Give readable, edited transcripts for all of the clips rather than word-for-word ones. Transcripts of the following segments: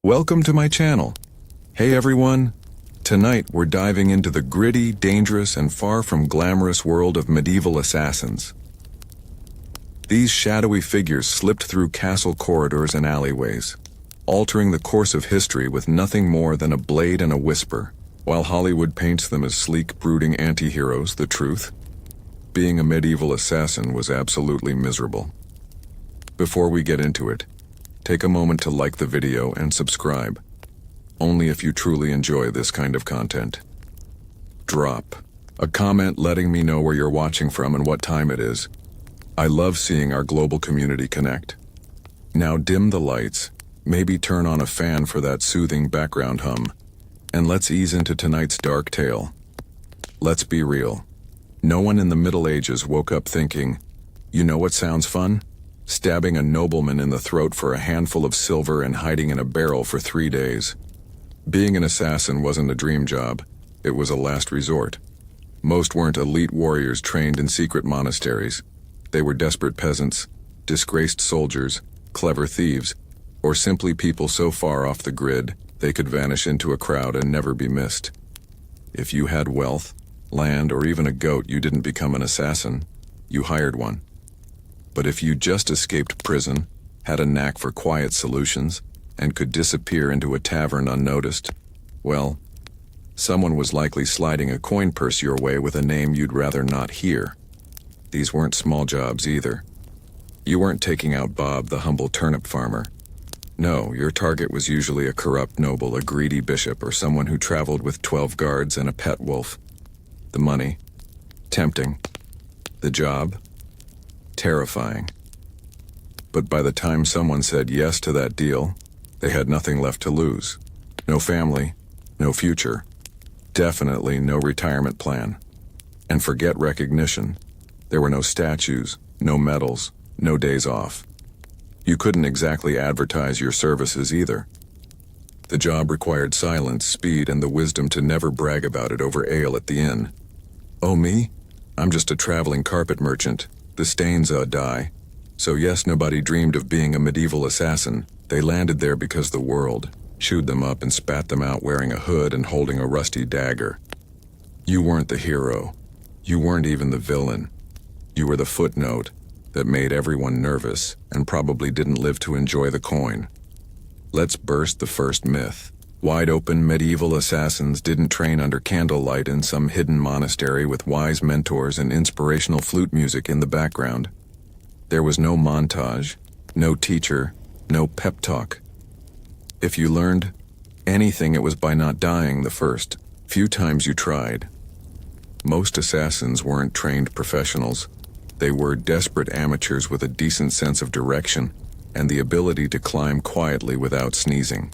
Welcome to my channel. Hey everyone, tonight we're diving into the gritty, dangerous, and far from glamorous world of medieval assassins. These shadowy figures slipped through castle corridors and alleyways, altering the course of history with nothing more than a blade and a whisper. While Hollywood paints them as sleek, brooding anti-heroes, the truth? Being a medieval assassin was absolutely miserable. Before we get into it, take a moment to like the video and subscribe. Only if you truly enjoy this kind of content. Drop a comment letting me know where you're watching from and what time it is. I love seeing our global community connect. Now dim the lights, maybe turn on a fan for that soothing background hum, and let's ease into tonight's dark tale. Let's be real. No one in the Middle Ages woke up thinking, you know what sounds fun? Stabbing a nobleman in the throat for a handful of silver and hiding in a barrel for 3 days. Being an assassin wasn't a dream job, it was a last resort. Most weren't elite warriors trained in secret monasteries. They were desperate peasants, disgraced soldiers, clever thieves, or simply people so far off the grid they could vanish into a crowd and never be missed. If you had wealth, land, or even a goat, you didn't become an assassin, you hired one. But if you just escaped prison, had a knack for quiet solutions, and could disappear into a tavern unnoticed, well, someone was likely sliding a coin purse your way with a name you'd rather not hear. These weren't small jobs either. You weren't taking out Bob, the humble turnip farmer. No, your target was usually a corrupt noble, a greedy bishop, or someone who traveled with 12 guards and a pet wolf. The money, tempting. The job, terrifying. But by the time someone said yes to that deal, they had nothing left to lose. No family, no future, definitely no retirement plan. And forget recognition. There were no statues, no medals, no days off. You couldn't exactly advertise your services either. The job required silence, speed, and the wisdom to never brag about it over ale at the inn. Oh, me? I'm just a traveling carpet merchant. The stains die. So yes, nobody dreamed of being a medieval assassin. They landed there because the world chewed them up and spat them out wearing a hood and holding a rusty dagger. You weren't the hero. You weren't even the villain. You were the footnote that made everyone nervous and probably didn't live to enjoy the coin. Let's burst the first myth. Wide open medieval assassins didn't train under candlelight in some hidden monastery with wise mentors and inspirational flute music in the background. There was no montage, no teacher, no pep talk. If you learned anything, it was by not dying the first few times you tried. Most assassins weren't trained professionals. They were desperate amateurs with a decent sense of direction and the ability to climb quietly without sneezing.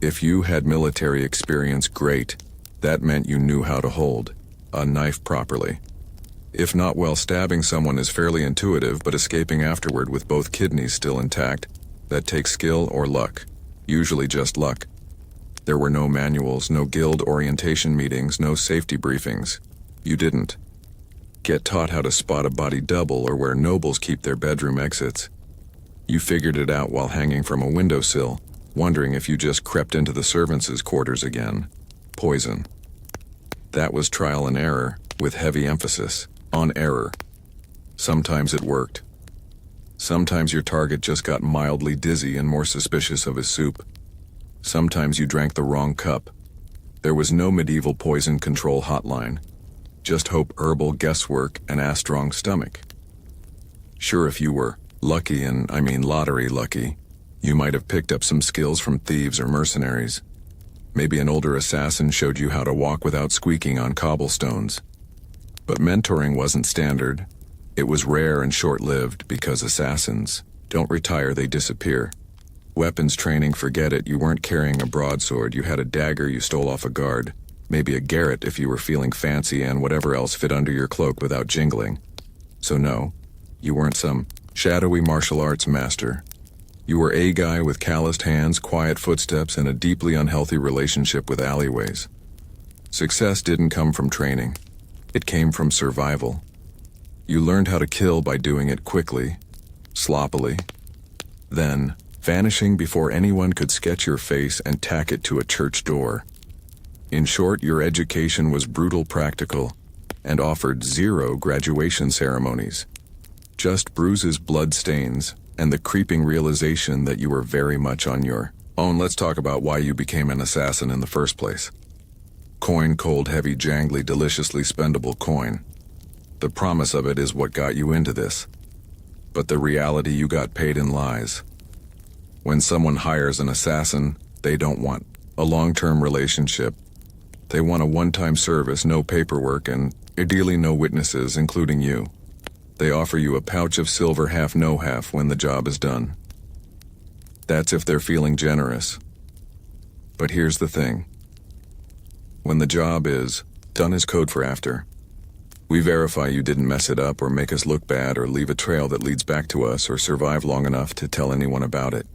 If you had military experience, great. That meant you knew how to hold a knife properly. If not, well, stabbing someone is fairly intuitive, but escaping afterward with both kidneys still intact, that takes skill or luck. Usually just luck. There were no manuals, no guild orientation meetings, no safety briefings. You didn't get taught how to spot a body double or where nobles keep their bedroom exits. You figured it out while hanging from a windowsill, wondering if you just crept into the servants' quarters again. Poison. That was trial and error, with heavy emphasis on error. Sometimes it worked. Sometimes your target just got mildly dizzy and more suspicious of his soup. Sometimes you drank the wrong cup. There was no medieval poison control hotline. Just hope, herbal guesswork, and a strong stomach. Sure, if you were lucky, and I mean lottery lucky, you might have picked up some skills from thieves or mercenaries. Maybe an older assassin showed you how to walk without squeaking on cobblestones. But mentoring wasn't standard. It was rare and short-lived because assassins don't retire, they disappear. Weapons training, forget it. You weren't carrying a broadsword, you had a dagger you stole off a guard. Maybe a garrote if you were feeling fancy, and whatever else fit under your cloak without jingling. So no, you weren't some shadowy martial arts master. You were a guy with calloused hands, quiet footsteps, and a deeply unhealthy relationship with alleyways. Success didn't come from training. It came from survival. You learned how to kill by doing it quickly, sloppily, then vanishing before anyone could sketch your face and tack it to a church door. In short, your education was brutal practical and offered zero graduation ceremonies. Just bruises, blood stains, and the creeping realization that you were very much on your own. Let's talk about why you became an assassin in the first place. Coin, cold, heavy, jangly, deliciously spendable coin. The promise of it is what got you into this. But the reality, you got paid in lies. When someone hires an assassin, they don't want a long-term relationship. They want a one-time service, no paperwork, and ideally no witnesses, including you. They offer you a pouch of silver, half no half, when the job is done. That's if they're feeling generous. But here's the thing. When the job is done is code for after. We verify you didn't mess it up or make us look bad or leave a trail that leads back to us or survive long enough to tell anyone about it.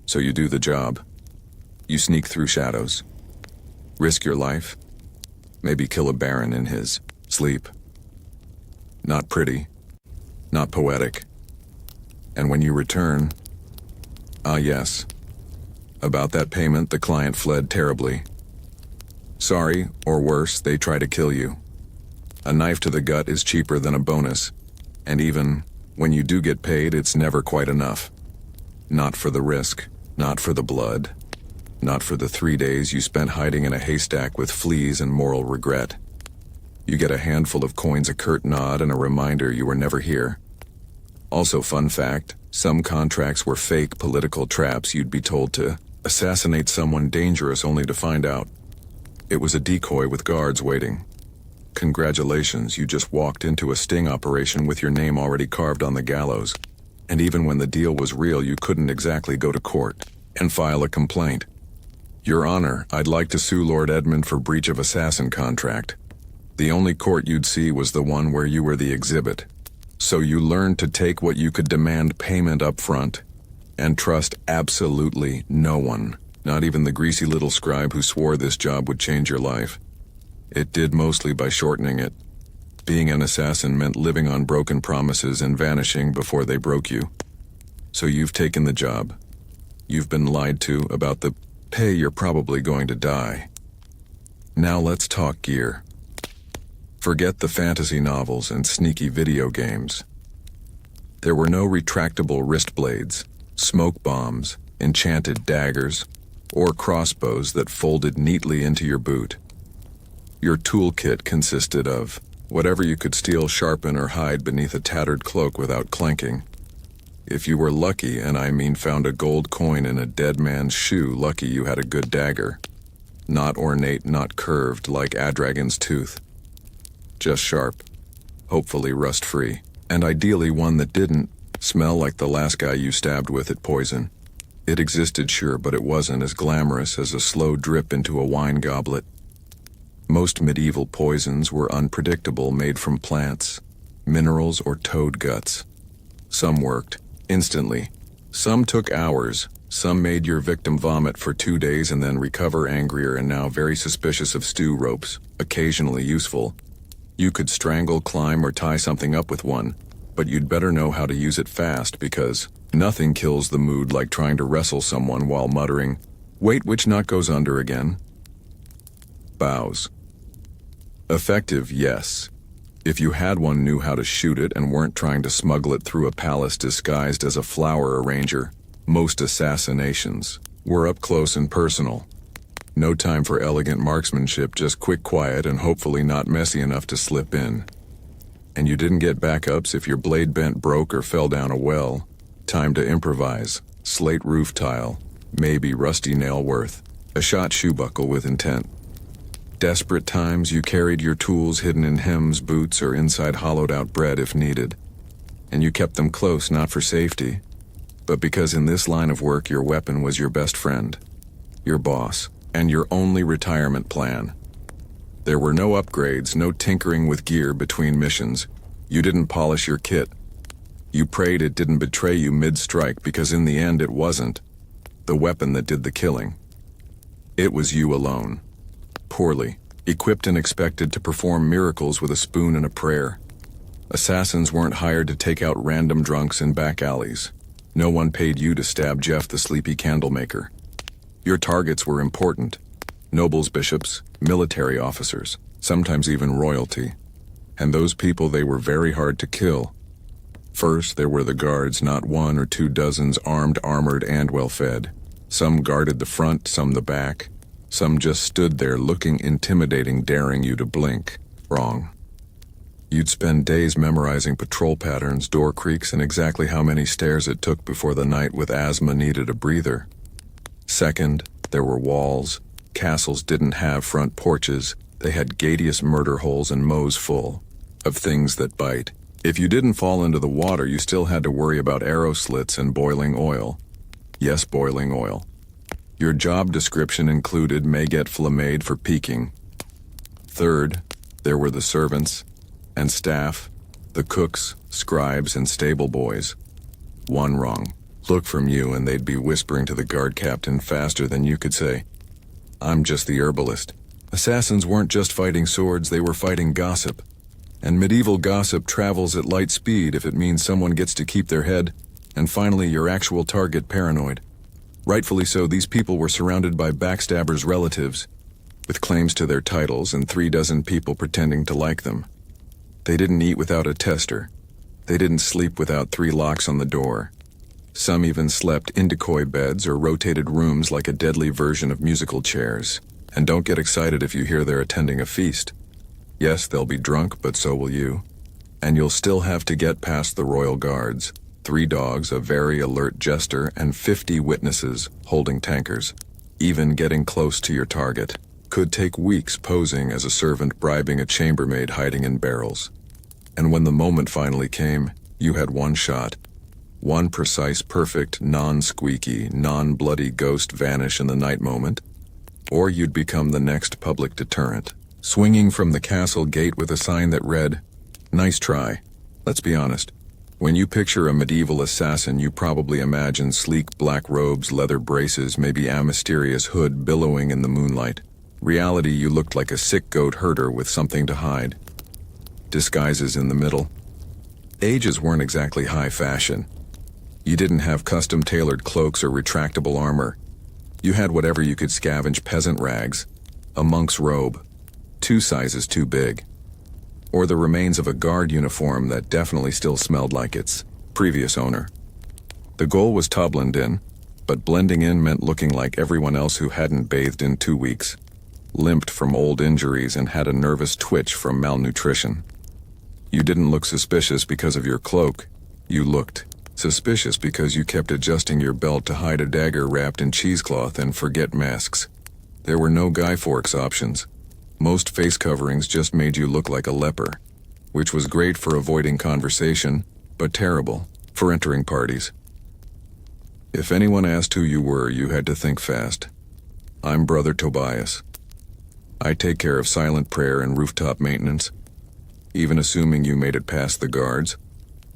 So you do the job. You sneak through shadows. Risk your life. Maybe kill a baron in his sleep. Not pretty. Not poetic. And when you return, yes. About that payment, the client fled terribly. Sorry, or worse, they try to kill you. A knife to the gut is cheaper than a bonus, and even when you do get paid, it's never quite enough. Not for the risk, not for the blood, not for the 3 days you spent hiding in a haystack with fleas and moral regret. You get a handful of coins, a curt nod, and a reminder you were never here. Also, fun fact, some contracts were fake political traps. You'd be told to assassinate someone dangerous only to find out it was a decoy with guards waiting. Congratulations, you just walked into a sting operation with your name already carved on the gallows. And even when the deal was real, you couldn't exactly go to court and file a complaint. Your Honor, I'd like to sue Lord Edmund for breach of assassin contract. The only court you'd see was the one where you were the exhibit. So you learned to take what you could demand payment up front and trust absolutely no one, not even the greasy little scribe who swore this job would change your life. It did, mostly by shortening it. Being an assassin meant living on broken promises and vanishing before they broke you. So you've taken the job. You've been lied to about the pay. You're probably going to die. Now let's talk gear. Forget the fantasy novels and sneaky video games. There were no retractable wrist blades, smoke bombs, enchanted daggers, or crossbows that folded neatly into your boot. Your toolkit consisted of whatever you could steal, sharpen, or hide beneath a tattered cloak without clanking. If you were lucky, and I mean found a gold coin in a dead man's shoe, lucky you had a good dagger. Not ornate, not curved like Adragon's tooth. Just sharp, hopefully rust-free, and ideally one that didn't smell like the last guy you stabbed with it poison. It existed, sure, but it wasn't as glamorous as a slow drip into a wine goblet. Most medieval poisons were unpredictable, made from plants, minerals, or toad guts. Some worked instantly. Some took hours. Some made your victim vomit for 2 days and then recover angrier and now very suspicious of stew ropes, occasionally useful. You could strangle, climb, or tie something up with one, but you'd better know how to use it fast because nothing kills the mood like trying to wrestle someone while muttering, "Wait, which knot goes under again?" Bows. Effective, yes. If you had one, knew how to shoot it and weren't trying to smuggle it through a palace disguised as a flower arranger. Most assassinations were up close and personal. No time for elegant marksmanship, just quick, quiet, and hopefully not messy enough to slip in. And you didn't get backups if your blade bent, broke, or fell down a well. Time to improvise. Slate roof tile, maybe rusty nail worth. A shot shoe buckle with intent. Desperate times, you carried your tools hidden in hems, boots, or inside hollowed-out bread if needed. And you kept them close, not for safety, but because in this line of work your weapon was your best friend, your boss, and your only retirement plan. There were no upgrades, no tinkering with gear between missions. You didn't polish your kit. You prayed it didn't betray you mid-strike because in the end it wasn't the weapon that did the killing. It was you alone. Poorly, equipped and expected to perform miracles with a spoon and a prayer. Assassins weren't hired to take out random drunks in back alleys. No one paid you to stab Jeff the sleepy candlemaker. Your targets were important. Nobles, bishops, military officers, sometimes even royalty. And those people, they were very hard to kill. First, there were the guards, not 1 or 2 dozens, armed, armored, and well-fed. Some guarded the front, some the back. Some just stood there looking intimidating, daring you to blink. Wrong. You'd spend days memorizing patrol patterns, door creaks, and exactly how many stairs it took before the knight with asthma needed a breather. Second, there were walls. Castles didn't have front porches. They had gatious murder holes and mows full of things that bite. If you didn't fall into the water, you still had to worry about arrow slits and boiling oil. Yes, boiling oil. Your job description included may get flamed for peeking. Third, there were the servants and staff, the cooks, scribes, and stable boys. One wrong look from you and they'd be whispering to the guard captain faster than you could say, "I'm just the herbalist." Assassins weren't just fighting swords, they were fighting gossip. And medieval gossip travels at light speed if it means someone gets to keep their head, and finally your actual target paranoid. Rightfully so, these people were surrounded by backstabbers' relatives, with claims to their titles and 3 dozen people pretending to like them. They didn't eat without a tester. They didn't sleep without 3 locks on the door. Some even slept in decoy beds or rotated rooms like a deadly version of musical chairs. And don't get excited if you hear they're attending a feast. Yes, they'll be drunk, but so will you. And you'll still have to get past the royal guards, 3 dogs, a very alert jester, and 50 witnesses holding tankers. Even getting close to your target could take weeks, posing as a servant bribing a chambermaid hiding in barrels. And when the moment finally came, you had one shot. One precise, perfect, non-squeaky, non-bloody ghost vanish in the night moment, or you'd become the next public deterrent, swinging from the castle gate with a sign that read, "Nice try." Let's be honest. When you picture a medieval assassin, you probably imagine sleek black robes, leather braces, maybe a mysterious hood billowing in the moonlight. Reality, you looked like a sick goat herder with something to hide. Disguises in the middle. Ages weren't exactly high fashion. You didn't have custom-tailored cloaks or retractable armor. You had whatever you could scavenge: peasant rags, a monk's robe, 2 sizes too big, or the remains of a guard uniform that definitely still smelled like its previous owner. The goal was to blend in, but blending in meant looking like everyone else who hadn't bathed in 2 weeks, limped from old injuries, and had a nervous twitch from malnutrition. You didn't look suspicious because of your cloak. You looked suspicious because you kept adjusting your belt to hide a dagger wrapped in cheesecloth and forget masks. There were no Guy Fawkes options. Most face coverings just made you look like a leper, which was great for avoiding conversation, but terrible for entering parties. If anyone asked who you were, you had to think fast. I'm Brother Tobias. I take care of silent prayer and rooftop maintenance. Even assuming you made it past the guards,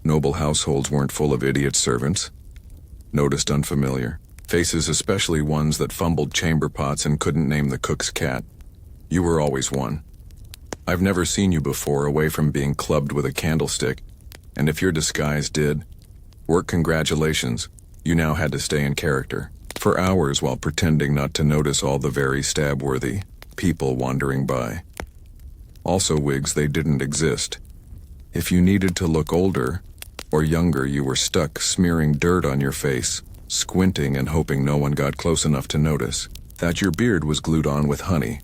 noble households weren't full of idiot servants. Noticed unfamiliar faces, especially ones that fumbled chamber pots and couldn't name the cook's cat. You were always one. I've never seen you before away from being clubbed with a candlestick, and if your disguise did work, congratulations, you now had to stay in character for hours while pretending not to notice all the very stab-worthy people wandering by. Also, wigs, they didn't exist. If you needed to look older or younger, you were stuck smearing dirt on your face, squinting and hoping no one got close enough to notice that your beard was glued on with honey.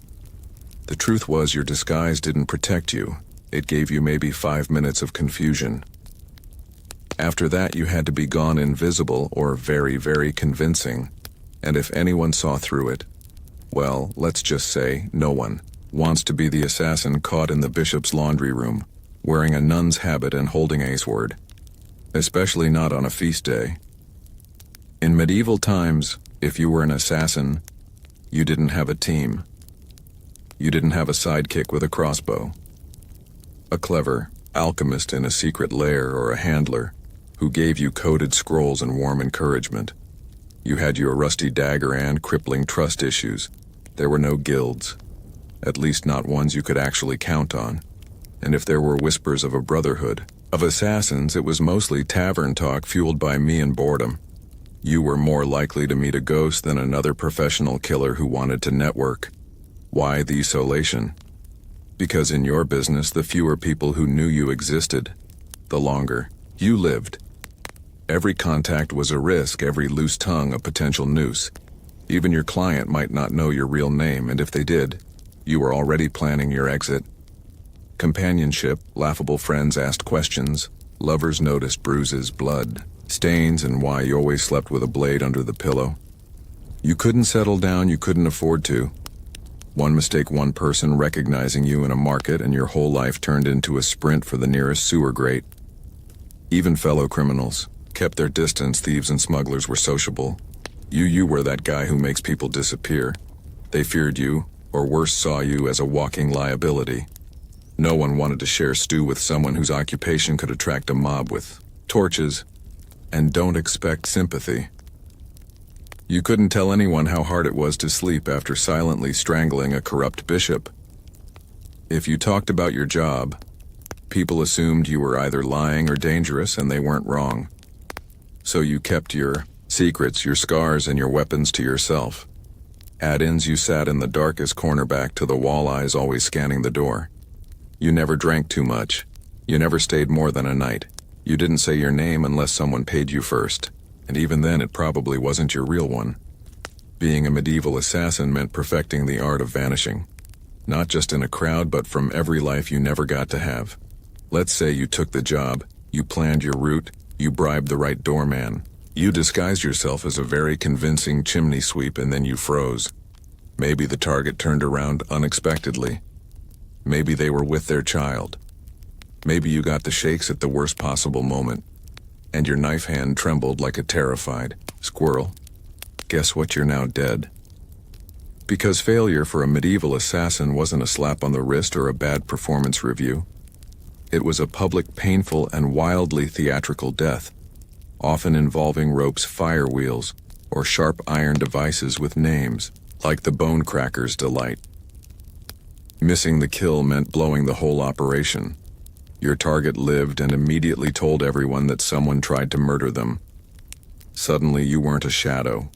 The truth was, your disguise didn't protect you. It gave you maybe 5 minutes of confusion. After that, you had to be gone invisible or very, very convincing. And if anyone saw through it, well, let's just say no one wants to be the assassin caught in the bishop's laundry room, wearing a nun's habit and holding a sword. Especially not on a feast day. In medieval times, if you were an assassin, you didn't have a team. You didn't have a sidekick with a crossbow, a clever alchemist in a secret lair, or a handler who gave you coded scrolls and warm encouragement. You had your rusty dagger and crippling trust issues. There were no guilds, at least not ones you could actually count on. And if there were whispers of a brotherhood, Of assassins, it was mostly tavern talk fueled by me and boredom. You were more likely to meet a ghost than another professional killer who wanted to network. Why the isolation? Because in your business, the fewer people who knew you existed, the longer you lived. Every contact was a risk, every loose tongue a potential noose. Even your client might not know your real name, and if they did, you were already planning your exit. Companionship, laughable friends asked questions, lovers noticed bruises, blood, stains, and why you always slept with a blade under the pillow. You couldn't settle down, you couldn't afford to. One mistake, one person recognizing you in a market, and your whole life turned into a sprint for the nearest sewer grate. Even fellow criminals kept their distance. Thieves and smugglers were sociable. You were that guy who makes people disappear. They feared you, or worse, saw you as a walking liability. No one wanted to share stew with someone whose occupation could attract a mob with torches, and don't expect sympathy. You couldn't tell anyone how hard it was to sleep after silently strangling a corrupt bishop. If you talked about your job, people assumed you were either lying or dangerous, and they weren't wrong. So you kept your secrets, your scars, and your weapons to yourself. Add-ins, you sat in the darkest corner back to the wall, eyes always scanning the door. You never drank too much. You never stayed more than a night. You didn't say your name unless someone paid you first, and even then it probably wasn't your real one. Being a medieval assassin meant perfecting the art of vanishing. Not just in a crowd, but from every life you never got to have. Let's say you took the job, you planned your route, you bribed the right doorman. You disguised yourself as a very convincing chimney sweep, and then you froze. Maybe the target turned around unexpectedly. Maybe they were with their child. Maybe you got the shakes at the worst possible moment, and your knife hand trembled like a terrified squirrel. Guess what? You're now dead. Because failure for a medieval assassin wasn't a slap on the wrist or a bad performance review. It was a public, painful, and wildly theatrical death, often involving ropes, fire wheels, or sharp iron devices with names, like the Bone Cracker's Delight. Missing the kill meant blowing the whole operation. Your target lived and immediately told everyone that someone tried to murder them. Suddenly, you weren't a shadow.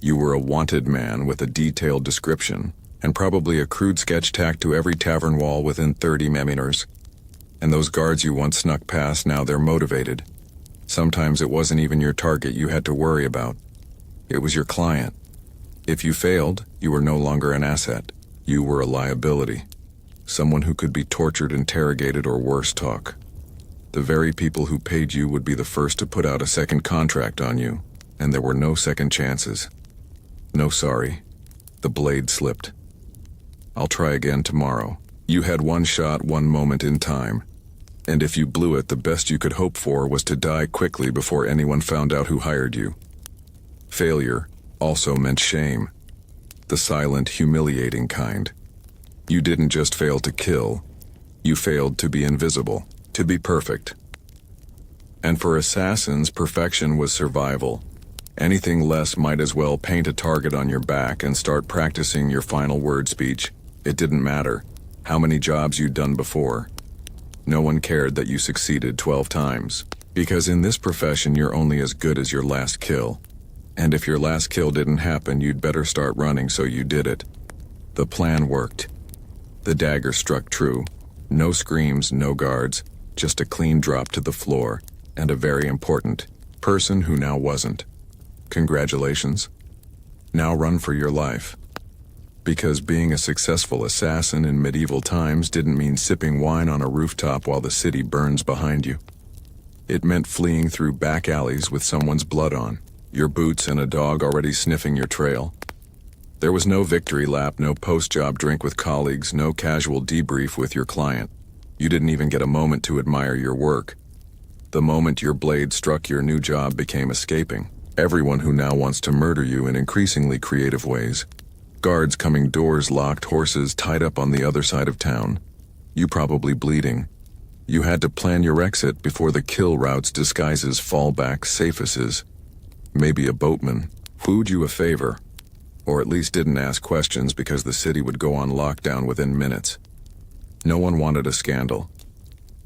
You were a wanted man with a detailed description, and probably a crude sketch tacked to every tavern wall within 30 meters. And those guards you once snuck past, now they're motivated. Sometimes it wasn't even your target you had to worry about. It was your client. If you failed, you were no longer an asset. You were a liability. Someone who could be tortured, interrogated, or worse, talk. The very people who paid you would be the first to put out a second contract on you, and there were no second chances. No sorry. The blade slipped. I'll try again tomorrow. You had one shot, one moment in time. And if you blew it, the best you could hope for was to die quickly before anyone found out who hired you. Failure also meant shame. The silent, humiliating kind. You didn't just fail to kill. You failed to be invisible, to be perfect. And for assassins, perfection was survival. Anything less might as well paint a target on your back and start practicing your final word speech. It didn't matter how many jobs you'd done before. No one cared that you succeeded 12 times, because in this profession you're only as good as your last kill. And if your last kill didn't happen, you'd better start running, so you did it. The plan worked. The dagger struck true. No screams, no guards, just a clean drop to the floor, and a very important person who now wasn't. Congratulations. Now run for your life. Because being a successful assassin in medieval times didn't mean sipping wine on a rooftop while the city burns behind you. It meant fleeing through back alleys with someone's blood on, your boots and a dog already sniffing your trail. There was no victory lap, no post-job drink with colleagues, no casual debrief with your client. You didn't even get a moment to admire your work. The moment your blade struck, your new job became escaping. Everyone who now wants to murder you in increasingly creative ways. Guards coming, doors locked, horses tied up on the other side of town. You probably bleeding. You had to plan your exit before the kill routes, disguises, fallbacks, safeses. Maybe a boatman wooed you a favor, or at least didn't ask questions because the city would go on lockdown within minutes. No one wanted a scandal.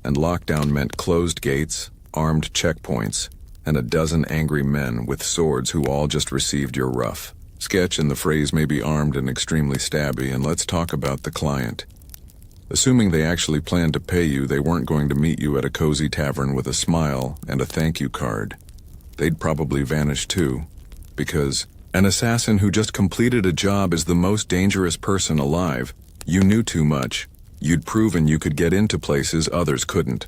and lockdown meant closed gates, armed checkpoints, and a dozen angry men with swords who all just received your rough sketch, and the phrase may be armed and extremely stabby, and let's talk about the client. Assuming they actually planned to pay you, they weren't going to meet you at a cozy tavern with a smile and a thank you card. They'd probably vanish too, because an assassin who just completed a job is the most dangerous person alive. You knew too much. You'd proven you could get into places others couldn't.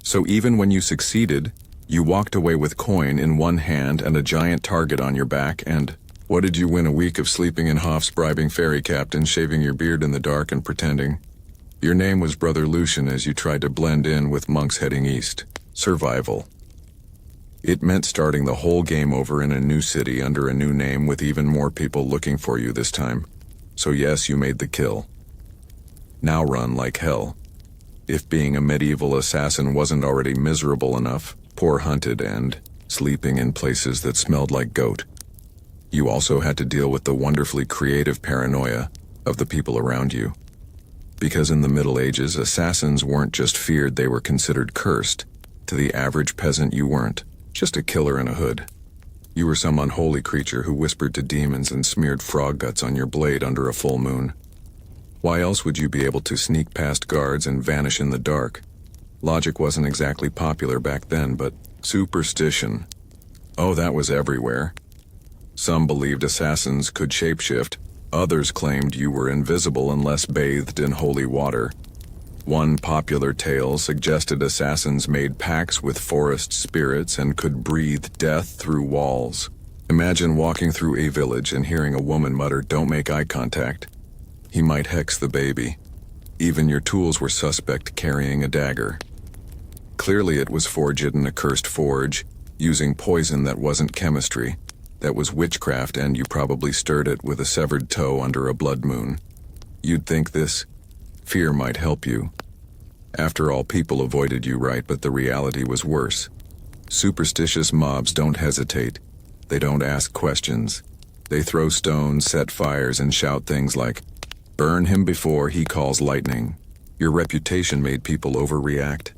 So even when you succeeded, you walked away with coin in one hand and a giant target on your back, and what did you win? A week of sleeping in Hoff's, bribing ferry captains, shaving your beard in the dark and pretending your name was Brother Lucian as you tried to blend in with monks heading east. Survival. It meant starting the whole game over in a new city under a new name with even more people looking for you this time. So yes, you made the kill. Now run like hell. If being a medieval assassin wasn't already miserable enough, poor hunted and sleeping in places that smelled like goat, you also had to deal with the wonderfully creative paranoia of the people around you. Because in the Middle Ages, assassins weren't just feared, they were considered cursed. To the average peasant, you weren't just a killer in a hood. You were some unholy creature who whispered to demons and smeared frog guts on your blade under a full moon. Why else would you be able to sneak past guards and vanish in the dark? Logic wasn't exactly popular back then, but superstition, oh, that was everywhere. Some believed assassins could shapeshift. Others claimed you were invisible unless bathed in holy water. One popular tale suggested assassins made pacts with forest spirits and could breathe death through walls. Imagine walking through a village and hearing a woman mutter, "Don't make eye contact. He might hex the baby." Even your tools were suspect, carrying a dagger. Clearly it was forged in a cursed forge, using poison that wasn't chemistry. That was witchcraft, and you probably stirred it with a severed toe under a blood moon. You'd think this fear might help you. After all, people avoided you, right? But the reality was worse. Superstitious mobs don't hesitate. They don't ask questions. They throw stones, set fires, and shout things like, "Burn him before he calls lightning." Your reputation made people overreact.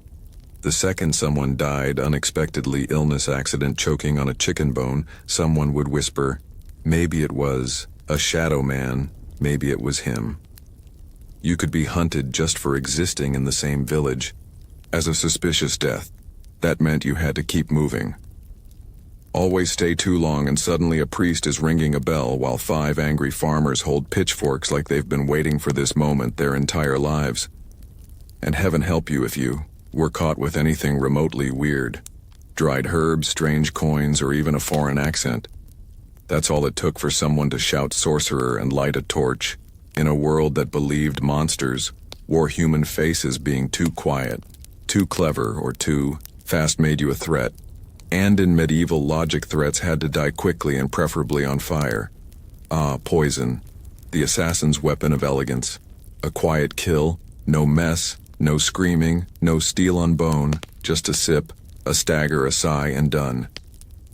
The second someone died unexpectedly, illness, accident, choking on a chicken bone, someone would whisper, maybe it was a shadow man, maybe it was him. You could be hunted just for existing in the same village. As a suspicious death, that meant you had to keep moving. Always stay too long and suddenly a priest is ringing a bell while 5 angry farmers hold pitchforks like they've been waiting for this moment their entire lives. And heaven help you if you were caught with anything remotely weird. Dried herbs, strange coins, or even a foreign accent. That's all it took for someone to shout sorcerer and light a torch. In a world that believed monsters wore human faces, being too quiet, too clever, or too fast made you a threat. And in medieval logic, threats had to die quickly and preferably on fire. Poison. The assassin's weapon of elegance. A quiet kill, no mess, no screaming, no steel on bone, just a sip, a stagger, a sigh, and done.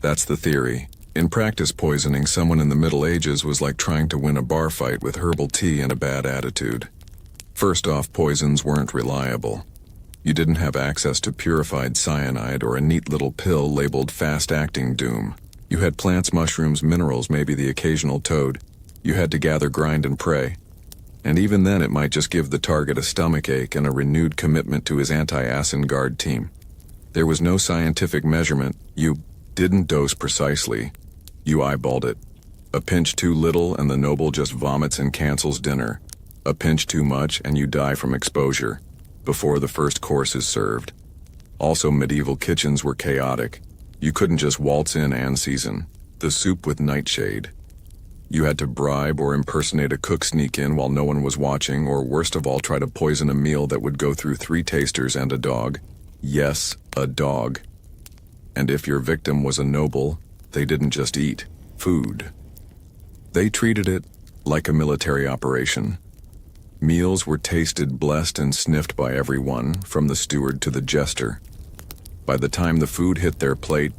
That's the theory. In practice, poisoning someone in the Middle Ages was like trying to win a bar fight with herbal tea and a bad attitude. First off, poisons weren't reliable. You didn't have access to purified cyanide or a neat little pill labeled fast-acting doom. You had plants, mushrooms, minerals, maybe the occasional toad. You had to gather, grind, and pray. And even then, it might just give the target a stomachache and a renewed commitment to his anti-acid guard team. There was no scientific measurement. You didn't dose precisely. You eyeballed it. A pinch too little and the noble just vomits and cancels dinner. A pinch too much and you die from exposure before the first course is served. Also, medieval kitchens were chaotic. You couldn't just waltz in and season the soup with nightshade. You had to bribe or impersonate a cook, sneak in while no one was watching, or worst of all, try to poison a meal that would go through 3 tasters and a dog. Yes, a dog. And if your victim was a noble, they didn't just eat food. They treated it like a military operation. Meals were tasted, blessed, and sniffed by everyone, from the steward to the jester. By the time the food hit their plate,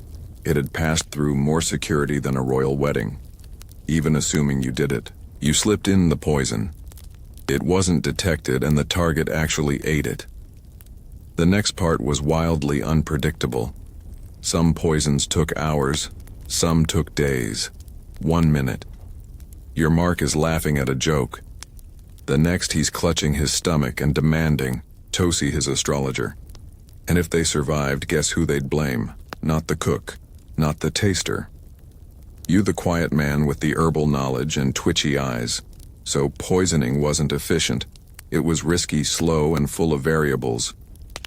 it had passed through more security than a royal wedding. Even assuming you did it, you slipped in the poison. It wasn't detected and the target actually ate it. The next part was wildly unpredictable. Some poisons took hours, some took days. 1 minute. Your mark is laughing at a joke. The next he's clutching his stomach and demanding, Tosi his astrologer. And if they survived, guess who they'd blame? Not the cook, not the taster. You, the quiet man with the herbal knowledge and twitchy eyes. So poisoning wasn't efficient. It was risky, slow, and full of variables.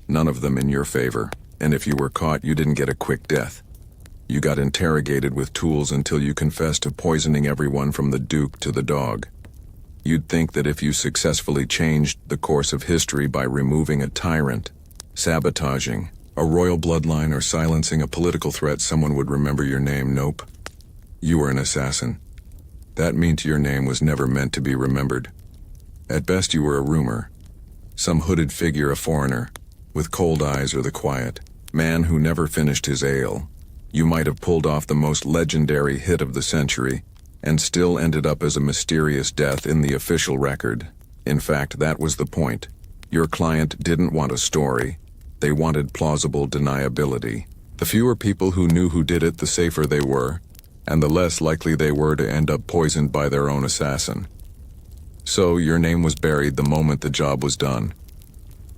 None of them in your favor. And if you were caught, you didn't get a quick death. You got interrogated with tools until you confessed to poisoning everyone from the Duke to the dog. You'd think that if you successfully changed the course of history by removing a tyrant, sabotaging a royal bloodline, or silencing a political threat, someone would remember your name. Nope. You were an assassin. That meant your name was never meant to be remembered. At best, you were a rumor. Some hooded figure, a foreigner, with cold eyes, or the quiet man who never finished his ale. You might have pulled off the most legendary hit of the century, and still ended up as a mysterious death in the official record. In fact, that was the point. Your client didn't want a story. They wanted plausible deniability. The fewer people who knew who did it, the safer they were, and the less likely they were to end up poisoned by their own assassin. So your name was buried the moment the job was done.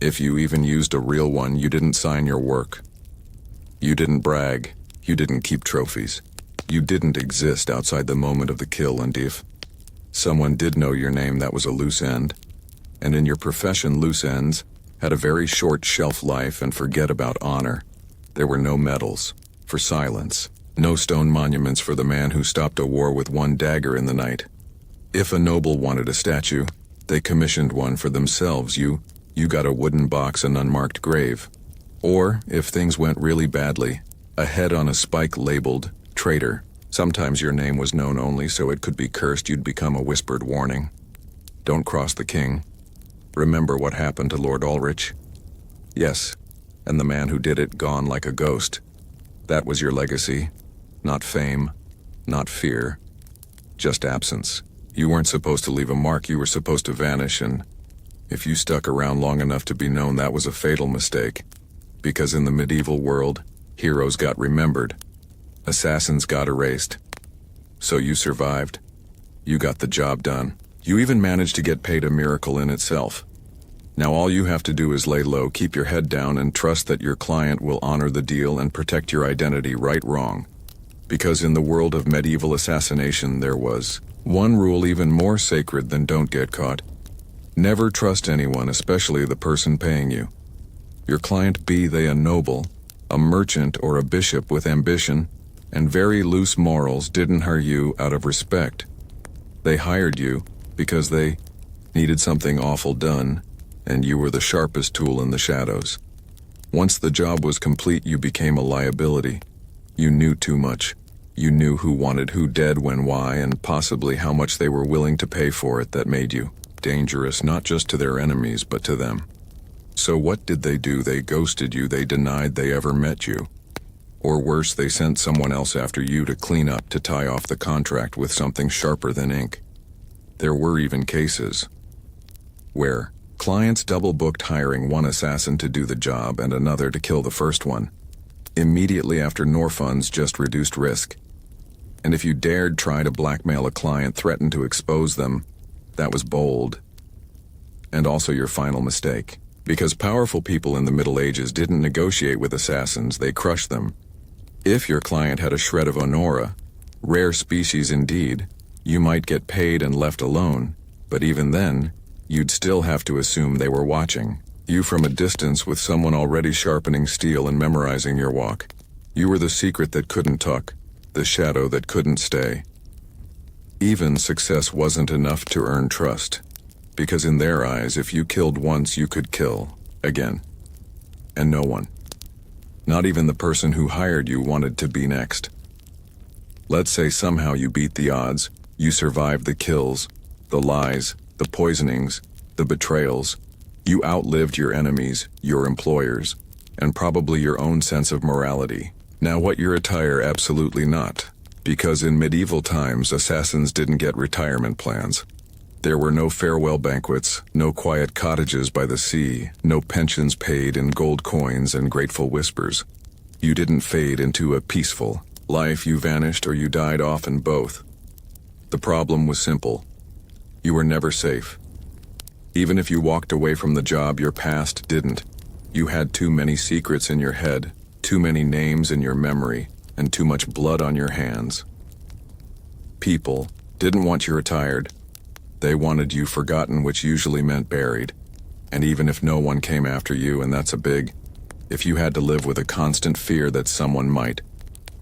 If you even used a real one, you didn't sign your work. You didn't brag. You didn't keep trophies. You didn't exist outside the moment of the kill, and if someone did know your name, that was a loose end. And in your profession, loose ends had a very short shelf life, and forget about honor. There were no medals for silence, no stone monuments for the man who stopped a war with one dagger in the night. If a noble wanted a statue, they commissioned one for themselves. You got a wooden box, an unmarked grave. Or, if things went really badly, a head on a spike labeled traitor. Sometimes your name was known only so it could be cursed. You'd become a whispered warning. Don't cross the king. Remember what happened to Lord Ulrich? Yes, and the man who did it gone like a ghost. That was your legacy. Not fame, not fear, just absence. You weren't supposed to leave a mark, you were supposed to vanish, and if you stuck around long enough to be known, that was a fatal mistake. Because in the medieval world, heroes got remembered. Assassins got erased. So you survived. You got the job done. You even managed to get paid, a miracle in itself. Now all you have to do is lay low, keep your head down, and trust that your client will honor the deal and protect your identity. Right, wrong. Because in the world of medieval assassination, there was one rule even more sacred than don't get caught. Never trust anyone, especially the person paying you. Your client, be they a noble, a merchant, or a bishop with ambition and very loose morals, didn't hire you out of respect. They hired you because they needed something awful done, and you were the sharpest tool in the shadows. Once the job was complete, you became a liability. You knew too much. You knew who wanted who dead, when, why, and possibly how much they were willing to pay for it. That made you dangerous, not just to their enemies, but to them. So what did they do? They ghosted you. They denied they ever met you. Or worse, they sent someone else after you to clean up, to tie off the contract with something sharper than ink. There were even cases where clients double-booked, hiring one assassin to do the job and another to kill the first one, immediately after Norfunds just reduced risk. And if you dared try to blackmail a client, threaten to expose them, that was bold. And also your final mistake. Because powerful people in the Middle Ages didn't negotiate with assassins, they crushed them. If your client had a shred of honora, rare species indeed, you might get paid and left alone, but even then, you'd still have to assume they were watching you from a distance, with someone already sharpening steel and memorizing your walk. You were the secret that couldn't talk, the shadow that couldn't stay. Even success wasn't enough to earn trust, because in their eyes, if you killed once, you could kill again. And no one, not even the person who hired you, wanted to be next. Let's say somehow you beat the odds, you survived the kills, the lies, the poisonings, the betrayals. You outlived your enemies, your employers, and probably your own sense of morality. Now what, your attire? Absolutely not. Because in medieval times, assassins didn't get retirement plans. There were no farewell banquets, no quiet cottages by the sea, no pensions paid in gold coins and grateful whispers. You didn't fade into a peaceful life, you vanished or you died, often both. The problem was simple. You were never safe. Even if you walked away from the job, your past didn't. You had too many secrets in your head, too many names in your memory, and too much blood on your hands. People didn't want you retired. They wanted you forgotten, which usually meant buried. And even if no one came after you, and that's a big if, you had to live with a constant fear that someone might,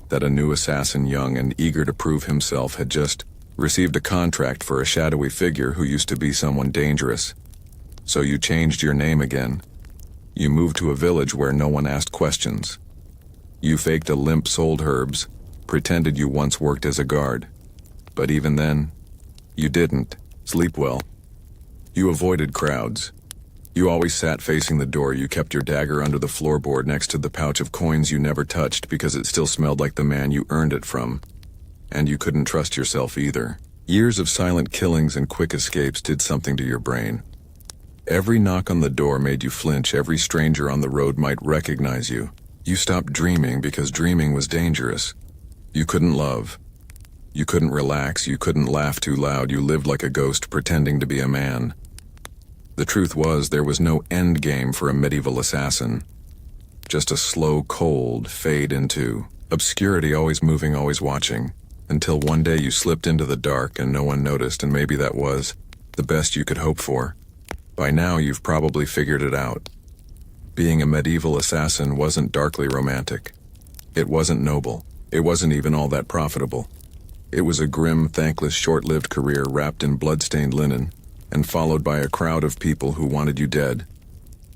that a new assassin, young and eager to prove himself, had just received a contract for a shadowy figure who used to be someone dangerous. So you changed your name again. You moved to a village where no one asked questions. You faked a limp, sold herbs, pretended you once worked as a guard. But even then, you didn't sleep well. You avoided crowds. You always sat facing the door. You kept your dagger under the floorboard next to the pouch of coins you never touched because it still smelled like the man you earned it from. And you couldn't trust yourself either. Years of silent killings and quick escapes did something to your brain. Every knock on the door made you flinch. Every stranger on the road might recognize you. You stopped dreaming because dreaming was dangerous. You couldn't love. You couldn't relax. You couldn't laugh too loud. You lived like a ghost, pretending to be a man. The truth was, there was no end game for a medieval assassin. Just a slow, cold fade into obscurity, always moving, always watching, until one day you slipped into the dark and no one noticed, and maybe that was the best you could hope for. By now, you've probably figured it out. Being a medieval assassin wasn't darkly romantic. It wasn't noble. It wasn't even all that profitable. It was a grim, thankless, short-lived career wrapped in blood-stained linen, and followed by a crowd of people who wanted you dead.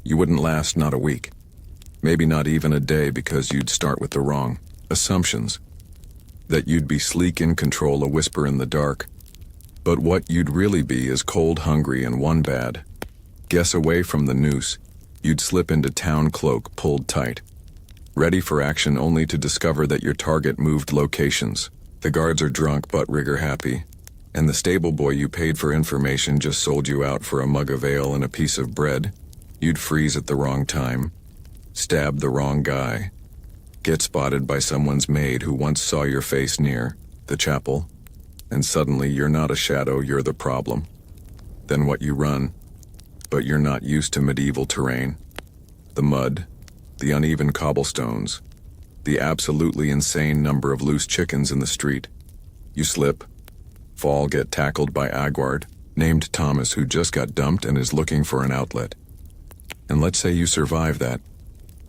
You wouldn't last not a week. Maybe not even a day, because you'd start with the wrong assumptions. That you'd be sleek, in control, a whisper in the dark. But what you'd really be is cold, hungry, and one bad guess away from the noose. You'd slip into town, cloak pulled tight, ready for action, only to discover that your target moved locations. The guards are drunk but rigor happy, and the stable boy you paid for information just sold you out for a mug of ale and a piece of bread. You'd freeze at the wrong time, stab the wrong guy, get spotted by someone's maid who once saw your face near the chapel, and suddenly you're not a shadow, you're the problem. Then what? You run, but you're not used to medieval terrain. The mud, the uneven cobblestones, the absolutely insane number of loose chickens in the street. You slip, fall, get tackled by Agward, named Thomas, who just got dumped and is looking for an outlet. And let's say you survive that.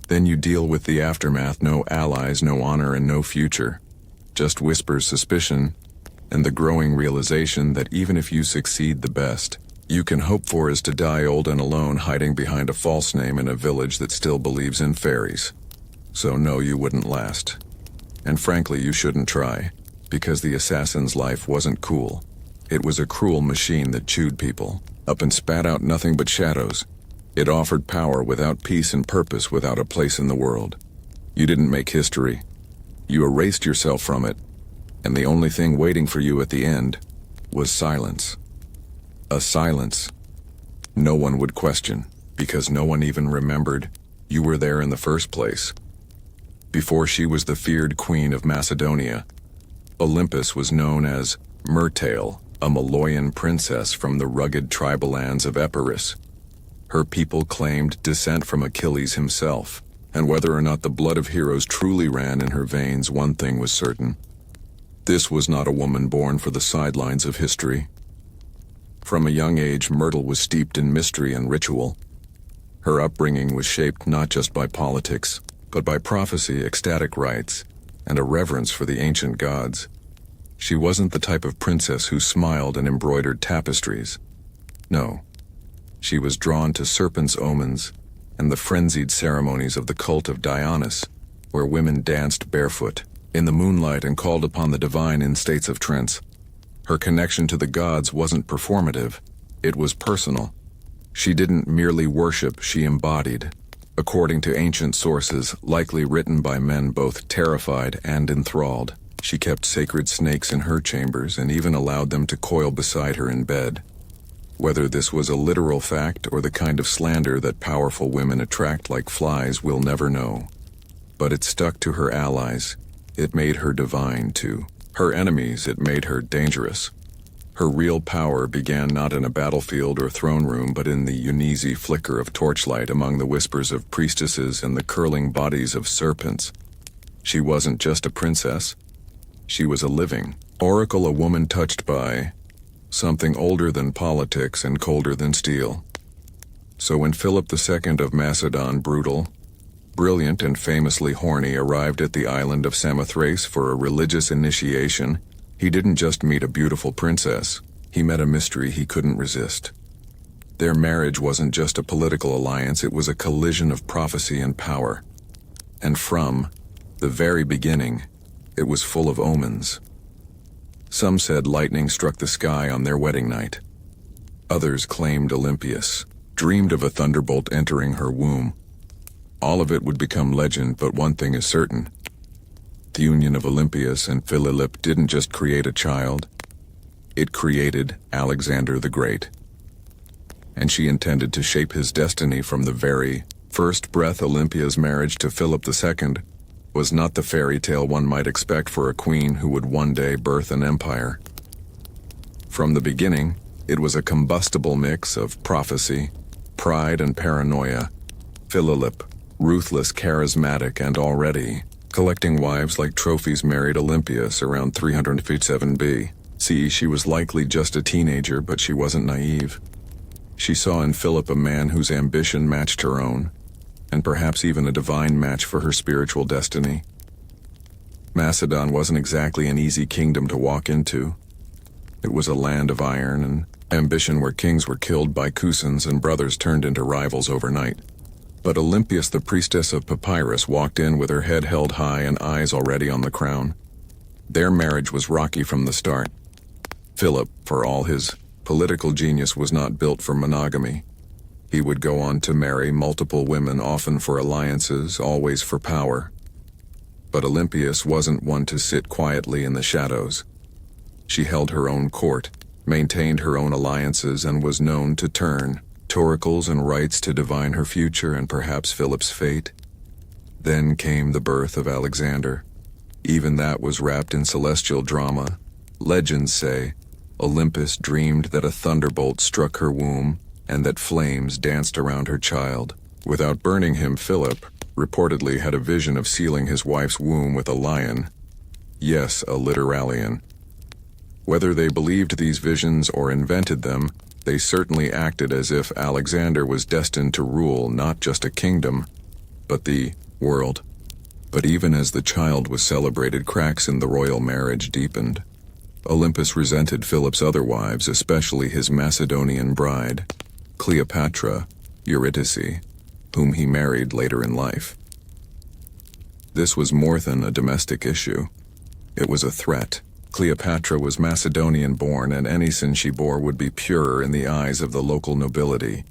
Then you deal with the aftermath. No allies, no honor, and no future. Just whispers, suspicion, and the growing realization that even if you succeed, the best you can hope for is to die old and alone, hiding behind a false name in a village that still believes in fairies. So no, you wouldn't last. And frankly, you shouldn't try, because the assassin's life wasn't cool. It was a cruel machine that chewed people up and spat out nothing but shadows. It offered power without peace and purpose without a place in the world. You didn't make history. You erased yourself from it, and the only thing waiting for you at the end was silence. A silence no one would question, because no one even remembered you were there in the first place. Before she was the feared queen of Macedonia, Olympus was known as Myrtale, a Maloyan princess from the rugged tribal lands of Epirus. Her people claimed descent from Achilles himself, and whether or not the blood of heroes truly ran in her veins, one thing was certain. This was not a woman born for the sidelines of history. From a young age, Myrtle was steeped in mystery and ritual. Her upbringing was shaped not just by politics, but by prophecy, ecstatic rites, and a reverence for the ancient gods. She wasn't the type of princess who smiled and embroidered tapestries. No, she was drawn to serpents' omens and the frenzied ceremonies of the cult of Dionysus, where women danced barefoot in the moonlight and called upon the divine in states of trance. Her connection to the gods wasn't performative, it was personal. She didn't merely worship, she embodied, according to ancient sources, likely written by men both terrified and enthralled. She kept sacred snakes in her chambers and even allowed them to coil beside her in bed. Whether this was a literal fact or the kind of slander that powerful women attract like flies, we'll never know. But it stuck to her allies. It made her divine, too. Her enemies, it made her dangerous. Her real power began not in a battlefield or throne room, but in the uneasy flicker of torchlight among the whispers of priestesses and the curling bodies of serpents. She wasn't just a princess. She was a living oracle, a woman touched by something older than politics and colder than steel. So when Philip II of Macedon, brutal, brilliant, and famously horny, arrived at the island of Samothrace for a religious initiation, he didn't just meet a beautiful princess, he met a mystery he couldn't resist. Their marriage wasn't just a political alliance, it was a collision of prophecy and power. And from the very beginning, it was full of omens. Some said lightning struck the sky on their wedding night. Others claimed Olympias dreamed of a thunderbolt entering her womb. All of it would become legend, but one thing is certain. The union of Olympias and Philip didn't just create a child. It created Alexander the Great. And she intended to shape his destiny from the very first breath. Olympia's marriage to Philip II was not the fairy tale one might expect for a queen who would one day birth an empire. From the beginning, it was a combustible mix of prophecy, pride, and paranoia. Philip, ruthless, charismatic, and already collecting wives like trophies, married Olympias around 357 BC. She was likely just a teenager, but she wasn't naive. She saw in Philip a man whose ambition matched her own, and perhaps even a divine match for her spiritual destiny. Macedon wasn't exactly an easy kingdom to walk into. It was a land of iron and ambition where kings were killed by cousins and brothers turned into rivals overnight. But Olympias, the priestess of Papyrus, walked in with her head held high and eyes already on the crown. Their marriage was rocky from the start. Philip, for all his political genius, was not built for monogamy. He would go on to marry multiple women, often for alliances, always for power. But Olympias wasn't one to sit quietly in the shadows. She held her own court, maintained her own alliances, and was known to turn oracles and rites to divine her future and perhaps Philip's fate. Then came the birth of Alexander. Even that was wrapped in celestial drama. Legends say Olympus dreamed that a thunderbolt struck her womb and that flames danced around her child. Without burning him, Philip reportedly had a vision of sealing his wife's womb with a lion. Yes, a literalian. Whether they believed these visions or invented them, they certainly acted as if Alexander was destined to rule not just a kingdom, but the world. But even as the child was celebrated, cracks in the royal marriage deepened. Olympus resented Philip's other wives, especially his Macedonian bride, Cleopatra Eurydice, whom he married later in life. This was more than a domestic issue. It was a threat. Cleopatra was Macedonian-born, and any sin she bore would be pure in the eyes of the local nobility.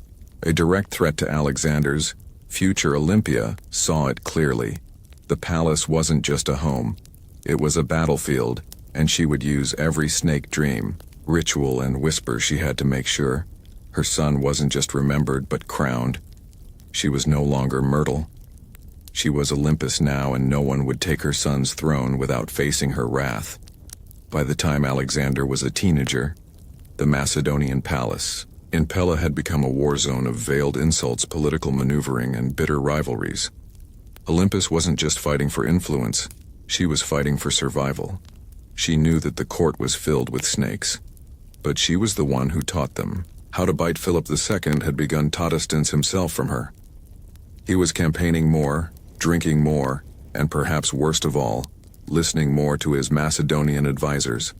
A direct threat to Alexander's future. Olympia saw it clearly. The palace wasn't just a home. It was a battlefield, and she would use every snake dream, ritual, and whisper she had to make sure her son wasn't just remembered but crowned. She was no longer Myrtle. She was Olympus now, and no one would take her son's throne without facing her wrath. By the time Alexander was a teenager, the Macedonian palace in Pella had become a war zone of veiled insults, political maneuvering, and bitter rivalries. Olympus wasn't just fighting for influence, she was fighting for survival. She knew that the court was filled with snakes, but she was the one who taught them how to bite. Philip II had begun taught distance himself from her. He was campaigning more, drinking more, and perhaps worst of all, listening more to his Macedonian advisors.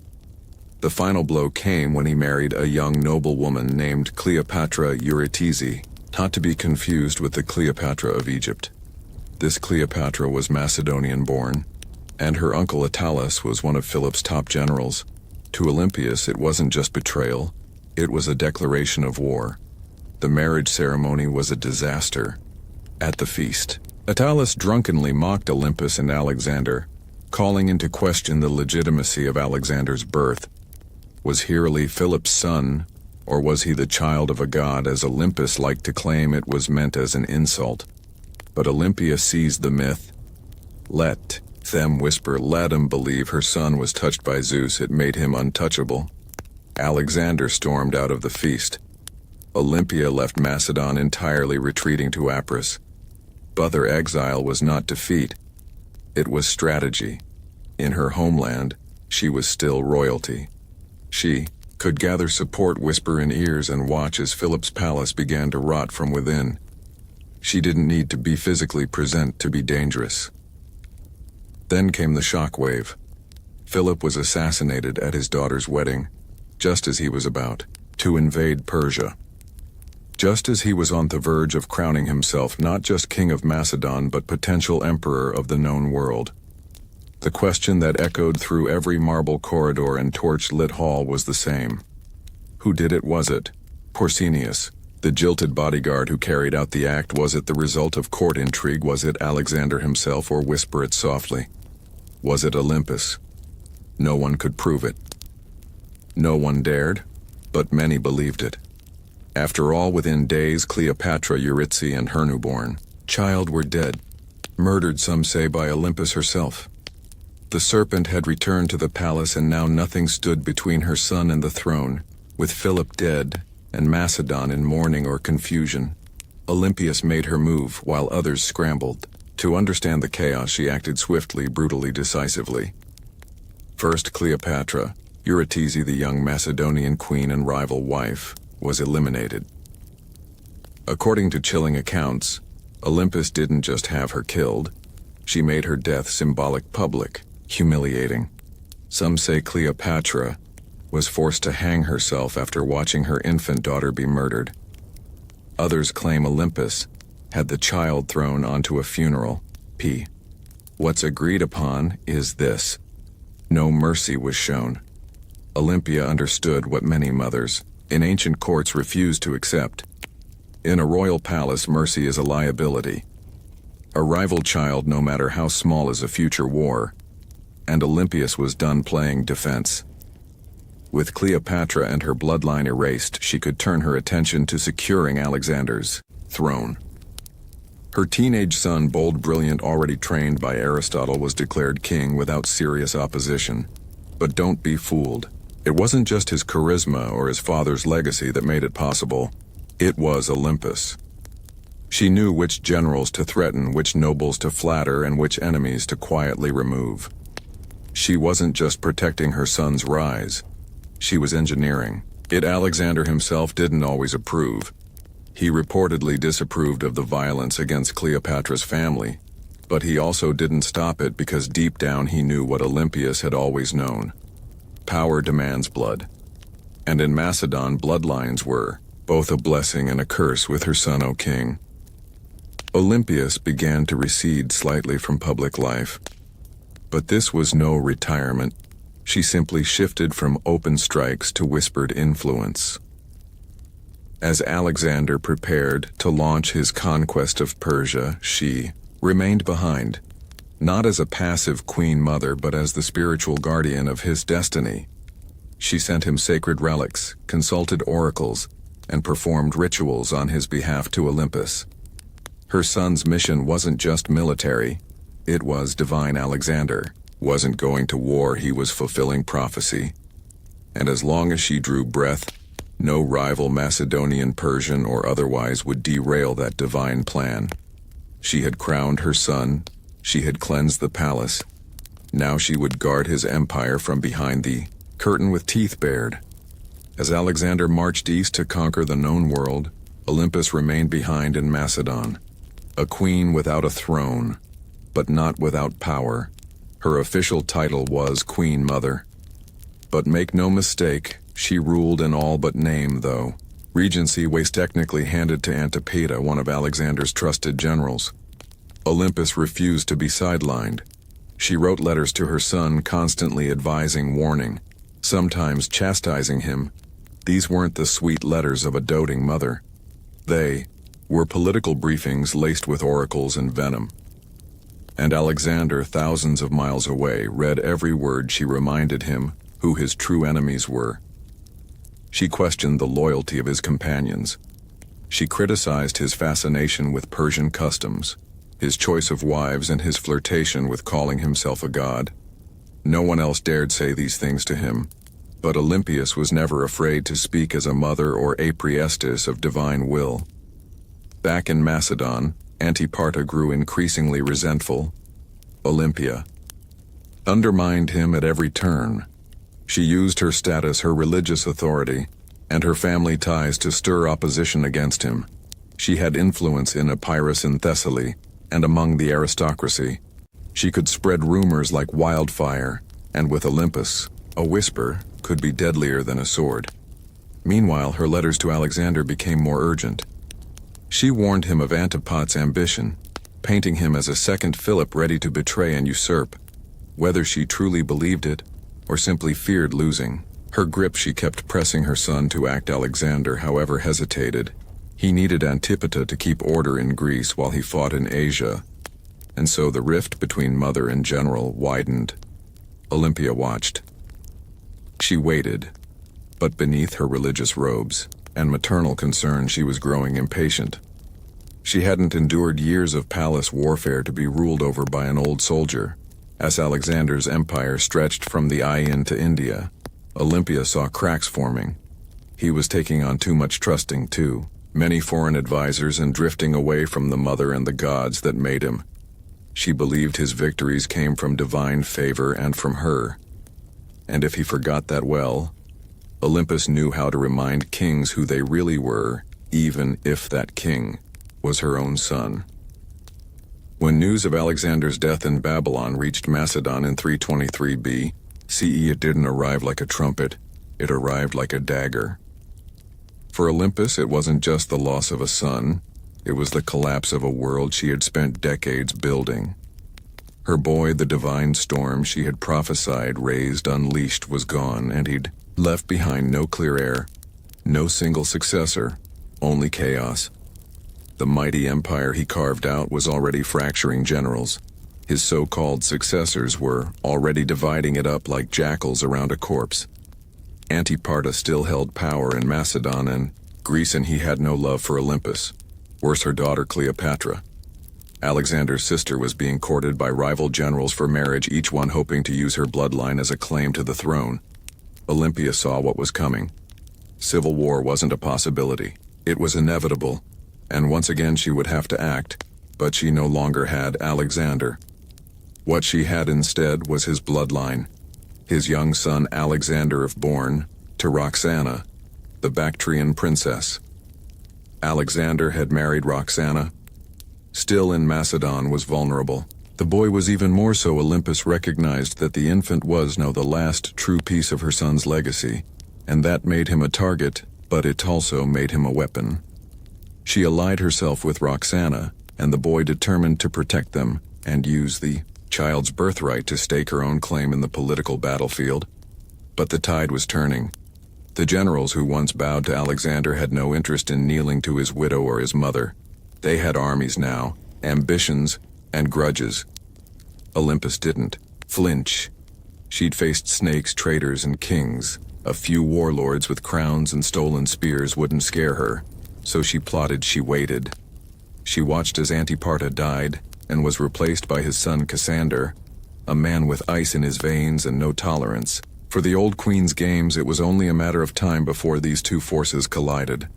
The final blow came when he married a young noblewoman named Cleopatra Eurydice, not to be confused with the Cleopatra of Egypt. This Cleopatra was Macedonian-born, and her uncle Attalus was one of Philip's top generals. To Olympias, it wasn't just betrayal, it was a declaration of war. The marriage ceremony was a disaster. At the feast, Attalus drunkenly mocked Olympus and Alexander, calling into question the legitimacy of Alexander's birth. Was Hierly Philip's son, Or was he the child of a god, as Olympus liked to claim it was meant as an insult? But Olympia seized the myth. Let them whisper, let him believe her son was touched by Zeus, it made him untouchable. Alexander stormed out of the feast. Olympia left Macedon entirely, retreating to Apris. But their exile was not defeat. It was strategy. In her homeland, she was still royalty. She could gather support, whisper in ears, and watch as Philip's palace began to rot from within. She didn't need to be physically present to be dangerous. Then came the shockwave. Philip was assassinated at his daughter's wedding, just as he was about to invade Persia. Just as he was on the verge of crowning himself not just king of Macedon but potential emperor of the known world. The question that echoed through every marble corridor and torch-lit hall was the same. Who did it? Was it Porsenius, the jilted bodyguard who carried out the act? Was it the result of court intrigue? Was it Alexander himself? Or whisper it softly, was it Olympus? No one could prove it. No one dared, but many believed it. After all, within days, Cleopatra, Eurydice, and her newborn child were dead, murdered, some say, by Olympus herself. The serpent had returned to the palace, and now nothing stood between her son and the throne. With Philip dead, and Macedon in mourning or confusion, Olympias made her move while others scrambled. To understand the chaos, she acted swiftly, brutally, decisively. First, Cleopatra, Eurydice, the young Macedonian queen and rival wife, was eliminated. According to chilling accounts, Olympus didn't just have her killed, she made her death symbolic, public, humiliating. Some say Cleopatra was forced to hang herself after watching her infant daughter be murdered. Others claim Olympus had the child thrown onto a funeral. What's agreed upon is this: no mercy was shown. Olympia understood what many mothers in ancient courts refused to accept. In a royal palace, mercy is a liability. A rival child, no matter how small, is a future war. And Olympias was done playing defense. With Cleopatra and her bloodline erased, she could turn her attention to securing Alexander's throne. Her teenage son, bold, brilliant, already trained by Aristotle, was declared king without serious opposition. But don't be fooled. It wasn't just his charisma or his father's legacy that made it possible. It was Olympus. She knew which generals to threaten, which nobles to flatter, and which enemies to quietly remove. She wasn't just protecting her son's rise. She was engineering it. Alexander himself didn't always approve. He reportedly disapproved of the violence against Cleopatra's family, but he also didn't stop it because deep down he knew what Olympias had always known. Power demands blood. And in Macedon, bloodlines were both a blessing and a curse. With her son, O king, Olympias began to recede slightly from public life. But this was no retirement. She simply shifted from open strikes to whispered influence. As Alexander prepared to launch his conquest of Persia, she remained behind, not as a passive queen mother but as the spiritual guardian of his destiny. She sent him sacred relics, consulted oracles, and performed rituals on his behalf to Olympus. Her son's mission wasn't just military, it was divine. Alexander wasn't going to war, he was fulfilling prophecy. And as long as she drew breath, no rival, Macedonian, Persian, or otherwise, would derail that divine plan. She had crowned her son, she had cleansed the palace. Now she would guard his empire from behind the curtain with teeth bared. As Alexander marched east to conquer the known world, Olympus remained behind in Macedon. A queen without a throne, but not without power. Her official title was Queen Mother. But make no mistake, she ruled in all but name, though. Regency was technically handed to Antipater, one of Alexander's trusted generals. Olympus refused to be sidelined. She wrote letters to her son, constantly advising, warning, sometimes chastising him. These weren't the sweet letters of a doting mother. They were political briefings laced with oracles and venom. And Alexander, thousands of miles away, read every word she reminded him who his true enemies were. She questioned the loyalty of his companions. She criticized his fascination with Persian customs, his choice of wives, and his flirtation with calling himself a god. No one else dared say these things to him, but Olympias was never afraid to speak as a mother or a priestess of divine will. Back in Macedon, Antiparta grew increasingly resentful. Olympia undermined him at every turn. She used her status, her religious authority, and her family ties to stir opposition against him. She had influence in Epirus in Thessaly and among the aristocracy. She could spread rumors like wildfire, and with Olympus, a whisper could be deadlier than a sword. Meanwhile, her letters to Alexander became more urgent. She warned him of Antipat's ambition, painting him as a second Philip ready to betray and usurp. Whether she truly believed it, or simply feared losing her grip, she kept pressing her son to act. Alexander, however, hesitated. He needed Antipater to keep order in Greece while he fought in Asia, and so the rift between mother and general widened. Olympia watched. She waited, but beneath her religious robes and maternal concern she was growing impatient. She hadn't endured years of palace warfare to be ruled over by an old soldier. As Alexander's empire stretched from the Aegean to India, Olympia saw cracks forming. He was taking on too much, trusting too many foreign advisors, and drifting away from the mother and the gods that made him. She believed his victories came from divine favor and from her. And if he forgot that, well, Olympus knew how to remind kings who they really were, even if that king was her own son. When news of Alexander's death in Babylon reached Macedon in 323 B.C., it didn't arrive like a trumpet, it arrived like a dagger. For Olympus, it wasn't just the loss of a son, it was the collapse of a world she had spent decades building. Her boy, the divine storm she had prophesied, raised, unleashed, was gone, and he'd left behind no clear heir, no single successor, only chaos. The mighty empire he carved out was already fracturing generals. His so-called successors were already dividing it up like jackals around a corpse. Antiparta still held power in Macedon and Greece, and he had no love for Olympus. Worse, her daughter Cleopatra. Alexander's sister was being courted by rival generals for marriage, each one hoping to use her bloodline as a claim to the throne. Olympia saw what was coming. Civil war wasn't a possibility. It was inevitable, and once again she would have to act, but she no longer had Alexander. What she had instead was his bloodline, his young son Alexander, of born to Roxana, the Bactrian princess. Alexander had married Roxana. Still in Macedon was vulnerable. The boy was even more so. Olympus recognized that the infant was now the last true piece of her son's legacy, and that made him a target, but it also made him a weapon. She allied herself with Roxana, and the boy determined to protect them and use the child's birthright to stake her own claim in the political battlefield. But the tide was turning. The generals who once bowed to Alexander had no interest in kneeling to his widow or his mother. They had armies now, ambitions, and grudges. Olympus didn't flinch. She'd faced snakes, traitors, and kings. A few warlords with crowns and stolen spears wouldn't scare her, so she plotted, she waited. She watched as Antiparta died and was replaced by his son Cassander, a man with ice in his veins and no tolerance. For the old queen's games, it was only a matter of time before these two forces collided.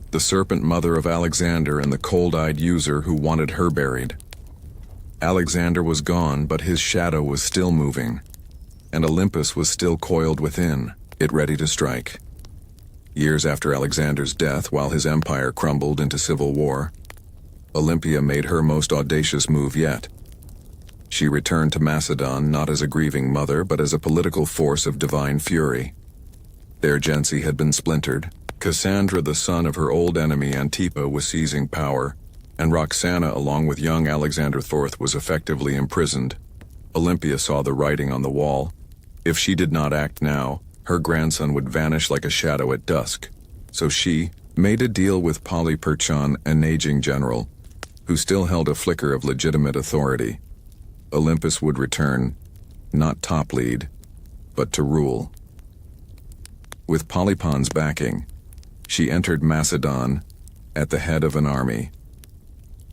The serpent mother of Alexander and the cold-eyed user who wanted her buried. Alexander was gone, but his shadow was still moving, and Olympus was still coiled within, it ready to strike. Years after Alexander's death, while his empire crumbled into civil war, Olympia made her most audacious move yet. She returned to Macedon not as a grieving mother, but as a political force of divine fury. Their Argency had been splintered. Cassandra, the son of her old enemy Antipa, was seizing power, and Roxana, along with young Alexander IV, was effectively imprisoned. Olympia saw the writing on the wall. If she did not act now, her grandson would vanish like a shadow at dusk. So she made a deal with Polyperchon, an aging general, who still held a flicker of legitimate authority. Olympus would return, not top lead, but to rule. With Polypon's backing, she entered Macedon at the head of an army.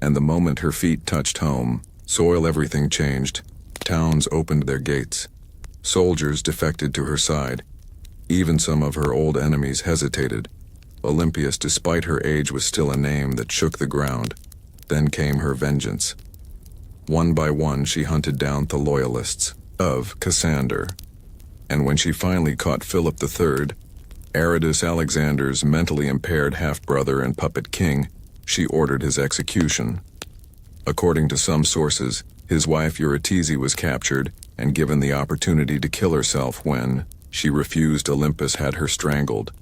And the moment her feet touched home, soil everything changed. Towns opened their gates. Soldiers defected to her side. Even some of her old enemies hesitated. Olympias, despite her age, was still a name that shook the ground. Then came her vengeance. One by one she hunted down the loyalists of Cassander. And when she finally caught Philip III, Aradus Alexander's mentally impaired half-brother and puppet king, she ordered his execution. According to some sources, his wife Eurydice was captured and given the opportunity to kill herself when she refused. Olympus had her strangled.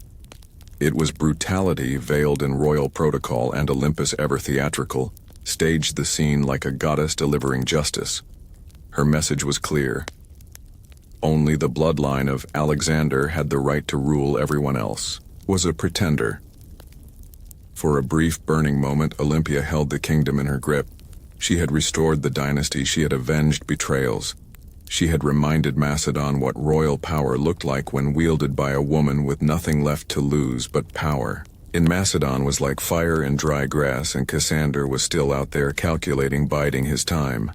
It was brutality veiled in royal protocol, and Olympus, ever theatrical, staged the scene like a goddess delivering justice. Her message was clear. Only the bloodline of Alexander had the right to rule. Everyone else was a pretender. For a brief burning moment, Olympia held the kingdom in her grip. She had restored the dynasty, she had avenged betrayals. She had reminded Macedon what royal power looked like when wielded by a woman with nothing left to lose but power. In Macedon was like fire in dry grass, and Cassander was still out there calculating, biding his time.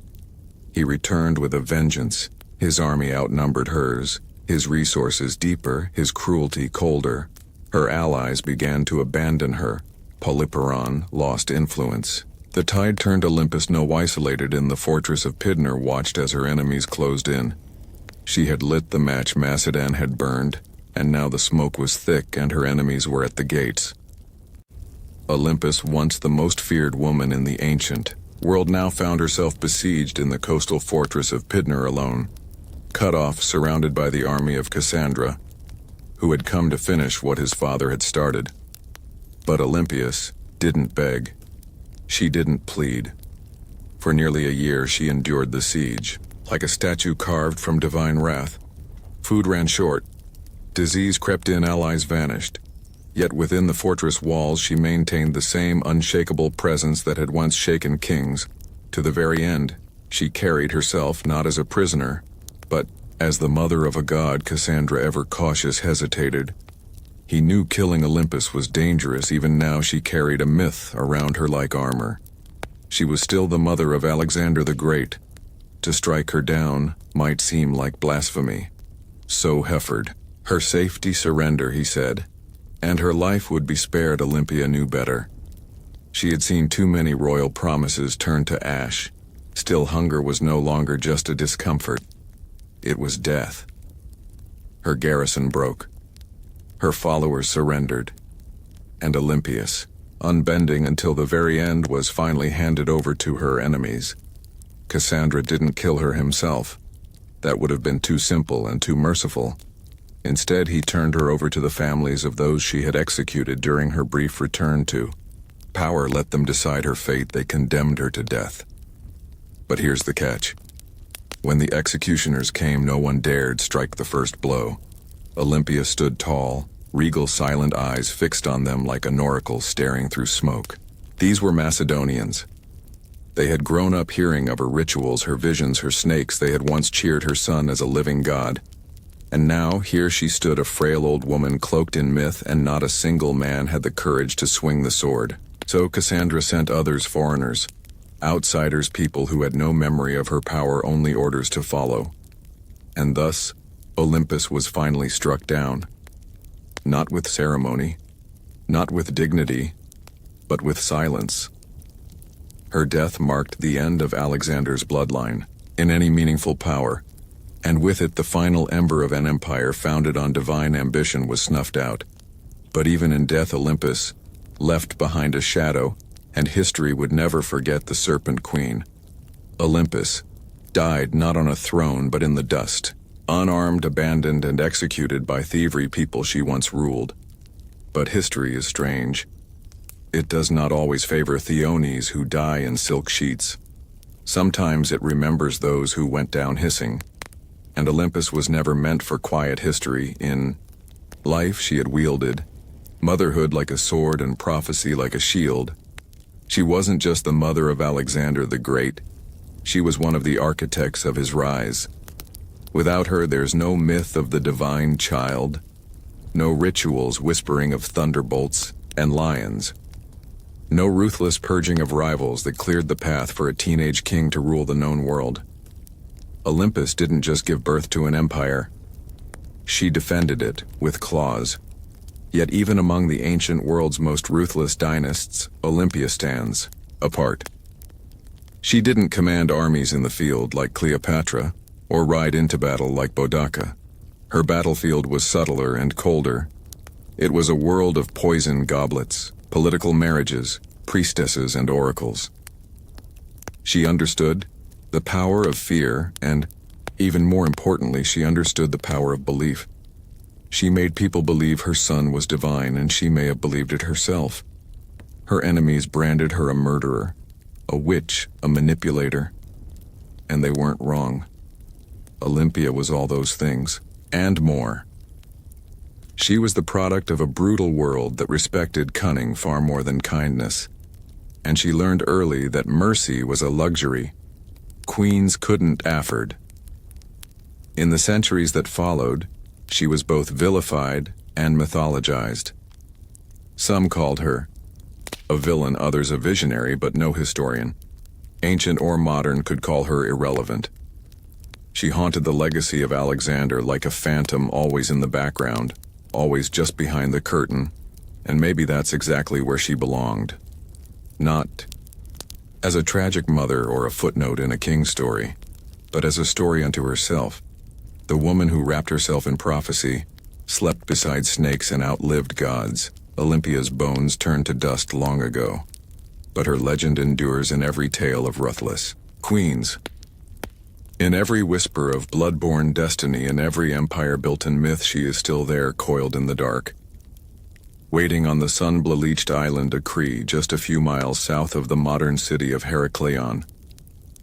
He returned with a vengeance. His army outnumbered hers, his resources deeper, his cruelty colder. Her allies began to abandon her. Polyporon lost influence. The tide turned. Olympus, now isolated in the fortress of Pydna, watched as her enemies closed in. She had lit the match Macedon had burned, and now the smoke was thick and her enemies were at the gates. Olympus, once the most feared woman in the ancient world, now found herself besieged in the coastal fortress of Pydna alone, cut off, surrounded by the army of Cassandra, who had come to finish what his father had started. But Olympias didn't beg. She didn't plead. For nearly a year she endured the siege, like a statue carved from divine wrath. Food ran short. Disease crept in, allies vanished. Yet within the fortress walls she maintained the same unshakable presence that had once shaken kings. To the very end, she carried herself not as a prisoner, but as the mother of a god. Cassandra, ever cautious, hesitated. He knew killing Olympus was dangerous. Even now she carried a myth around her like armor. She was still the mother of Alexander the Great. To strike her down might seem like blasphemy. So Hefford, her safety surrender, he said, and her life would be spared. Olympia knew better. She had seen too many royal promises turn to ash. Still, hunger was no longer just a discomfort. It was death. Her garrison broke. Her followers surrendered. And Olympias, unbending until the very end, was finally handed over to her enemies. Cassandra didn't kill her himself. That would have been too simple and too merciful. Instead, he turned her over to the families of those she had executed during her brief return to power. Let them decide her fate. They condemned her to death. But here's the catch. When the executioners came, no one dared strike the first blow. Olympia stood tall, regal, silent eyes fixed on them like an oracle staring through smoke. These were Macedonians. They had grown up hearing of her rituals, her visions, her snakes. They had once cheered her son as a living god. And now, here she stood, a frail old woman cloaked in myth, and not a single man had the courage to swing the sword. So Cassandra sent others, foreigners, outsiders, people who had no memory of her power, only orders to follow. And thus, Olympus was finally struck down. Not with ceremony, not with dignity, but with silence. Her death marked the end of Alexander's bloodline in any meaningful power, and with it the final ember of an empire founded on divine ambition was snuffed out. But even in death, Olympus left behind a shadow, and history would never forget the Serpent Queen. Olympus died not on a throne but in the dust, unarmed, abandoned, and executed by thievery people she once ruled. But history is strange. It does not always favor Theones who die in silk sheets. Sometimes it remembers those who went down hissing. And Olympus was never meant for quiet history. In life she had wielded motherhood like a sword and prophecy like a shield. She wasn't just the mother of Alexander the Great. She was one of the architects of his rise. Without her, there's no myth of the divine child, No rituals whispering of thunderbolts and lions. No ruthless purging of rivals that cleared the path for a teenage king to rule the known world. Olympus didn't just give birth to an empire. She defended it with claws. Yet even among the ancient world's most ruthless dynasts, Olympia stands apart. She didn't command armies in the field like Cleopatra, or ride into battle like Boudica. Her battlefield was subtler and colder. It was a world of poison goblets, political marriages, priestesses, and oracles. She understood the power of fear and, even more importantly, she understood the power of belief. She made people believe her son was divine, and she may have believed it herself. Her enemies branded her a murderer, a witch, a manipulator. And they weren't wrong. Olympia was all those things, and more. She was the product of a brutal world that respected cunning far more than kindness. And she learned early that mercy was a luxury queens couldn't afford. In the centuries that followed, she was both vilified and mythologized. Some called her a villain, others a visionary, but no historian, ancient or modern, could call her irrelevant. She haunted the legacy of Alexander like a phantom, always in the background, always just behind the curtain, and maybe that's exactly where she belonged. Not as a tragic mother or a footnote in a king's story, but as a story unto herself. The woman who wrapped herself in prophecy, slept beside snakes, and outlived gods. Olympia's bones turned to dust long ago, but her legend endures in every tale of ruthless queens. In every whisper of blood-born destiny, in every empire-built-in myth, she is still there, coiled in the dark. Waiting on the sun-bleached island of Crete, just a few miles south of the modern city of Heraklion,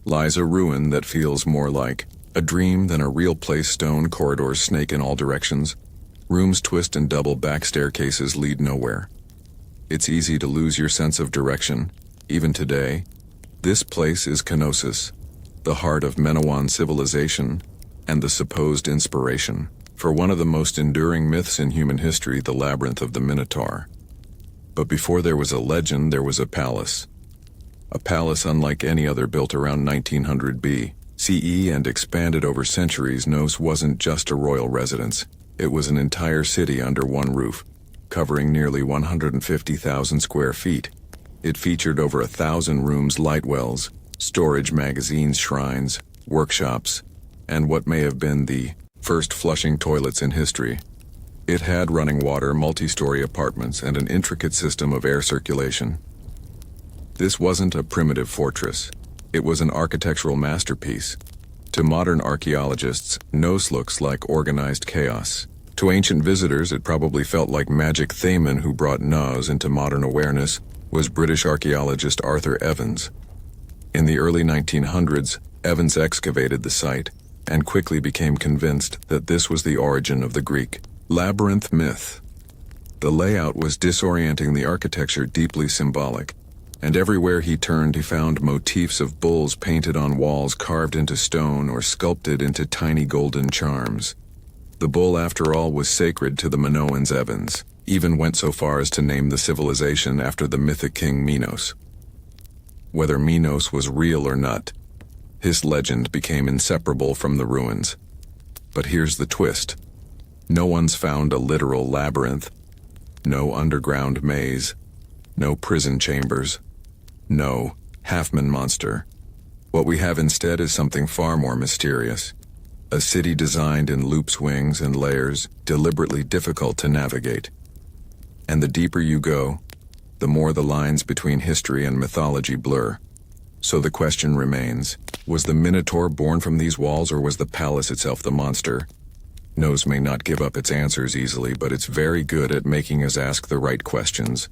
lies a ruin that feels more like a dream than a real place. Stone corridors snake in all directions. Rooms twist and double back staircases lead nowhere. It's easy to lose your sense of direction, even today. This place is Knossos, the heart of Minoan civilization and the supposed inspiration for one of the most enduring myths in human history, the Labyrinth of the Minotaur. But before there was a legend, there was a palace. A palace unlike any other, built around 1900 BCE and expanded over centuries. Knossos wasn't just a royal residence. It was an entire city under one roof, covering nearly 150,000 square feet. It featured over 1,000 rooms, light wells, storage, magazines, shrines, workshops, and what may have been the first flushing toilets in history. It had running water, multi-story apartments, and an intricate system of air circulation. This wasn't a primitive fortress. It was an architectural masterpiece. To modern archaeologists, Knossos looks like organized chaos. To ancient visitors, it probably felt like magic. Thaman, who brought Knossos into modern awareness, was British archaeologist Arthur Evans. In the early 1900s, Evans excavated the site and quickly became convinced that this was the origin of the Greek labyrinth myth. The layout was disorienting, the architecture deeply symbolic, and everywhere he turned he found motifs of bulls painted on walls, carved into stone, or sculpted into tiny golden charms. The bull, after all, was sacred to the Minoans. Evans even went so far as to name the civilization after the mythic king Minos. Whether Minos was real or not, his legend became inseparable from the ruins. But here's the twist. No one's found a literal labyrinth, no underground maze, no prison chambers, no Halfman monster. What we have instead is something far more mysterious. A city designed in loops, wings, and layers, deliberately difficult to navigate. And the deeper you go, the more the lines between history and mythology blur. So the question remains, was the Minotaur born from these walls, or was the palace itself the monster? Knossos may not give up its answers easily, but it's very good at making us ask the right questions.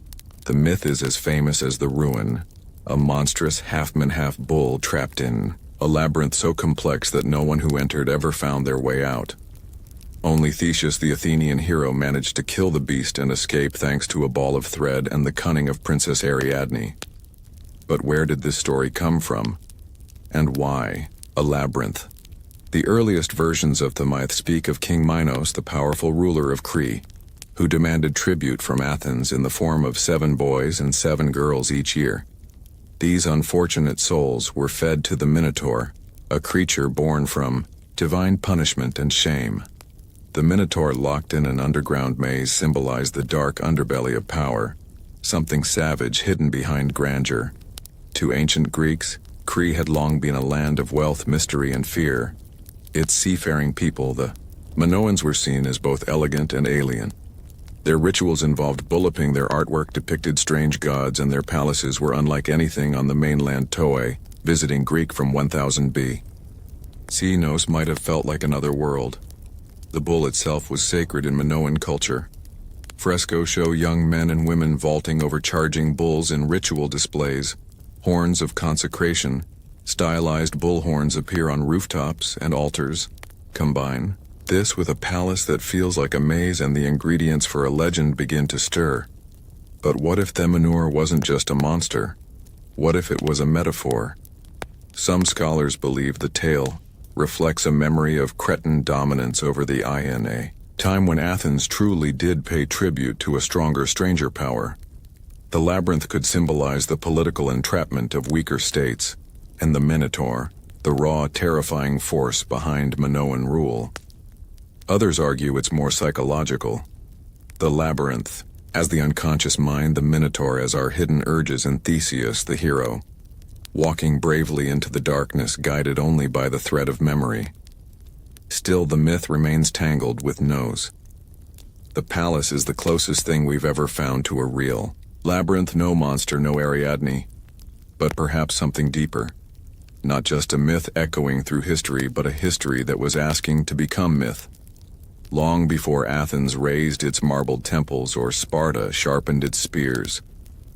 The myth is as famous as the ruin, a monstrous half-man half-bull trapped in a labyrinth so complex that no one who entered ever found their way out. Only Theseus, the Athenian hero, managed to kill the beast and escape thanks to a ball of thread and the cunning of Princess Ariadne. But where did this story come from? And why a labyrinth? The earliest versions of the myth speak of King Minos, the powerful ruler of Crete, who demanded tribute from Athens in the form of 7 boys and 7 girls each year. These unfortunate souls were fed to the Minotaur, a creature born from divine punishment and shame. The Minotaur, locked in an underground maze, symbolized the dark underbelly of power, something savage hidden behind grandeur. To ancient Greeks, Crete had long been a land of wealth, mystery, and fear. Its seafaring people, the Minoans, were seen as both elegant and alien. Their rituals involved bulloping, their artwork depicted strange gods, and their palaces were unlike anything on the mainland. Toei, visiting Greek from 1000 B. Nos might have felt like another world. The bull itself was sacred in Minoan culture. Frescoes show young men and women vaulting over charging bulls in ritual displays. Horns of consecration, stylized bull horns, appear on rooftops and altars. Combine this with a palace that feels like a maze, and the ingredients for a legend begin to stir. But what if Themenor wasn't just a monster? What if it was a metaphor? Some scholars believe the tale reflects a memory of Cretan dominance over the Ina, time when Athens truly did pay tribute to a stronger stranger power. The labyrinth could symbolize the political entrapment of weaker states, and the Minotaur, the raw, terrifying force behind Minoan rule. Others argue it's more psychological. The labyrinth as the unconscious mind, the Minotaur as our hidden urges, and Theseus, the hero, walking bravely into the darkness, guided only by the thread of memory. Still, the myth remains tangled with Nos. The palace is the closest thing we've ever found to a real labyrinth. No monster, no Ariadne, but perhaps something deeper. Not just a myth echoing through history, but a history that was asking to become myth. Long before Athens raised its marbled temples or Sparta sharpened its spears,